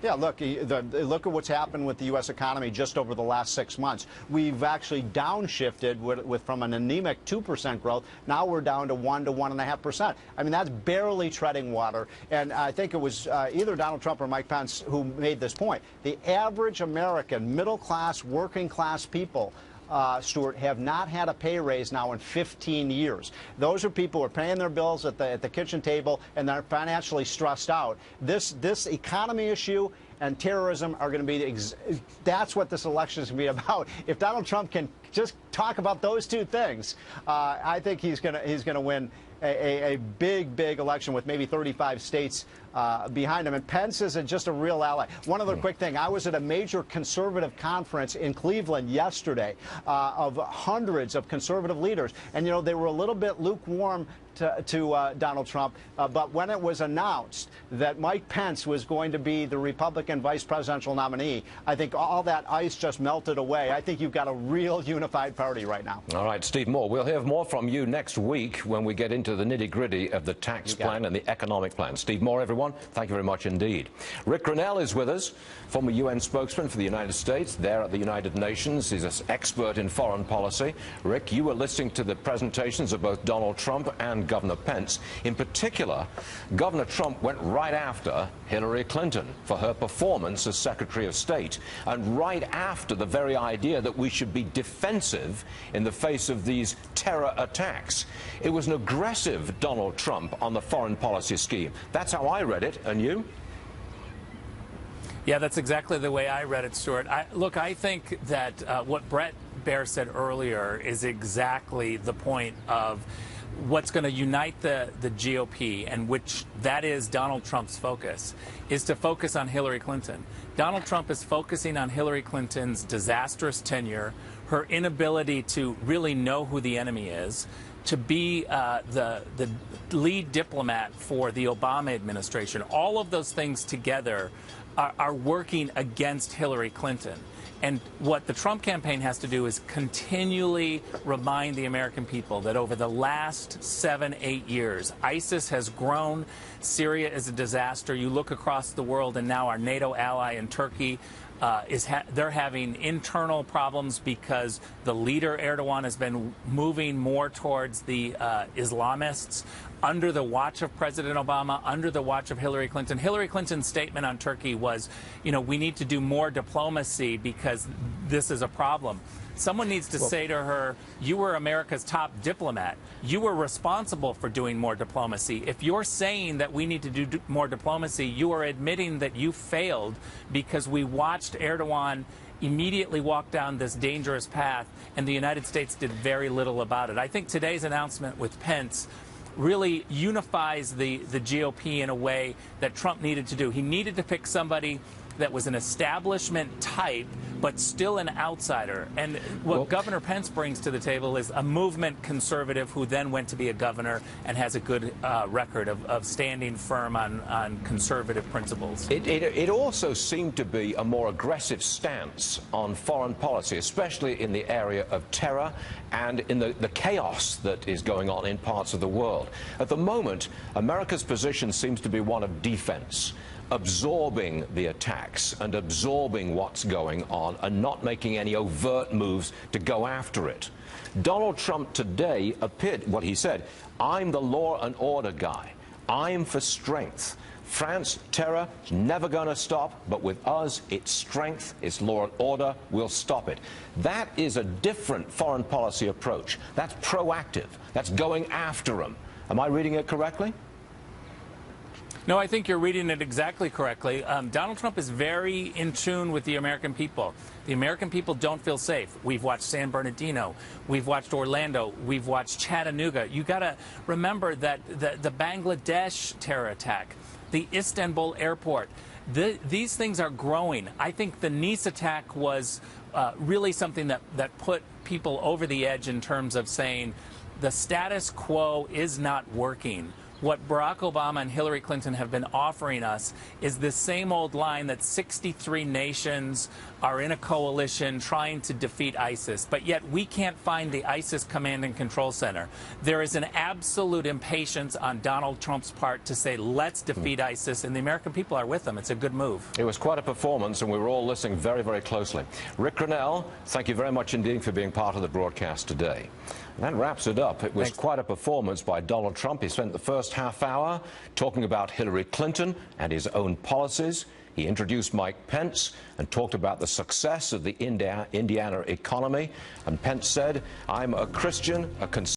Yeah, look, look at what's happened with the U.S. economy just over the last 6 months. We've actually downshifted from an anemic 2% growth. Now we're down to 1 to 1.5%. I mean, that's barely treading water. And I think it was either Donald Trump or Mike Pence who made this point. The average American, middle-class, working-class people, Stuart, have not had a pay raise now in 15 years. Those are people who are paying their bills at the kitchen table, and they're financially stressed out. This economy issue and terrorism are going to be that's what this election is going to be about. If Donald Trump can just talk about those two things, I think he's going to win a big election with maybe 35 states behind him. And Pence is just a real ally. One other quick thing. I was at a major conservative conference in Cleveland yesterday of hundreds of conservative leaders. And, you know, they were a little bit lukewarm to Donald Trump. But when it was announced that Mike Pence was going to be the Republican vice presidential nominee, I think all that ice just melted away. I think you've got a real unified party right now. All right, Steve Moore, we'll hear more from you next week when we get into the nitty-gritty of the tax plan and the economic plan. Steve Moore, everyone, thank you very much indeed. Rick Grinnell is with us, former UN spokesman for the United States, there at the United Nations. He's an expert in foreign policy. Rick, you were listening to the presentations of both Donald Trump and Governor Pence. In particular, Governor Trump went right after Hillary Clinton for her performance as Secretary of State, and right after the very idea that we should be defensive in the face of these terror attacks. It was an aggressive Donald Trump on the foreign policy scheme. That's how I read it, and you? Yeah, that's exactly the way I read it, Stuart. Look, I think that what Bret Baier said earlier is exactly the point of what's going to unite the GOP, and which that is Donald Trump's focus, is to focus on Hillary Clinton. Donald Trump is focusing on Hillary Clinton's disastrous tenure, her inability to really know who the enemy is, to be the lead diplomat for the Obama administration. All of those things together are working against Hillary Clinton. And what the Trump campaign has to do is continually remind the American people that over the last 7-8 years, ISIS has grown. Syria is a disaster. You look across the world, and now our NATO ally in Turkey, they're having internal problems because the leader, Erdogan, has been moving more towards the Islamists under the watch of President Obama, under the watch of Hillary Clinton. Hillary Clinton's statement on Turkey was, you know, we need to do more diplomacy because this is a problem. Someone needs to say to her, you were America's top diplomat. You were responsible for doing more diplomacy. If you're saying that we need to do more diplomacy, you are admitting that you failed because we watched Erdogan immediately walk down this dangerous path, and the United States did very little about it. I think today's announcement with Pence really unifies the GOP in a way that Trump needed to do. He needed to pick somebody that was an establishment type, but still an outsider. And what Governor Pence brings to the table is a movement conservative who then went to be a governor and has a good record of standing firm on conservative principles. It also seemed to be a more aggressive stance on foreign policy, especially in the area of terror and in the chaos that is going on in parts of the world. At the moment, America's position seems to be one of defense, absorbing the attacks and absorbing what's going on and not making any overt moves to go after it. Donald Trump today appeared, what he said, I'm the law and order guy. I'm for strength. France, terror is never going to stop, but with us, it's strength, it's law and order, we'll stop it. That is a different foreign policy approach. That's proactive. That's going after them. Am I reading it correctly? No, I think you're reading it exactly correctly. Donald Trump is very in tune with the American people. The American people don't feel safe. We've watched San Bernardino. We've watched Orlando. We've watched Chattanooga. You got to remember that the Bangladesh terror attack, the Istanbul airport, these things are growing. I think the Nice attack was really something that put people over the edge in terms of saying the status quo is not working. what Barack Obama and Hillary Clinton have been offering us is this same old line that 63 nations are in a coalition trying to defeat ISIS, but yet we can't find the ISIS command and control center. There is an absolute impatience on Donald Trump's part to say, let's defeat ISIS, and the American people are with him. It's a good move. It was quite a performance, and we were all listening very, very closely. Rick Grinnell, thank you very much indeed for being part of the broadcast today. And that wraps it up. It was quite a performance by Donald Trump. He spent the first half hour talking about Hillary Clinton and his own policies. He introduced Mike Pence and talked about the success of the Indiana economy. And Pence said, I'm a Christian, a conservative.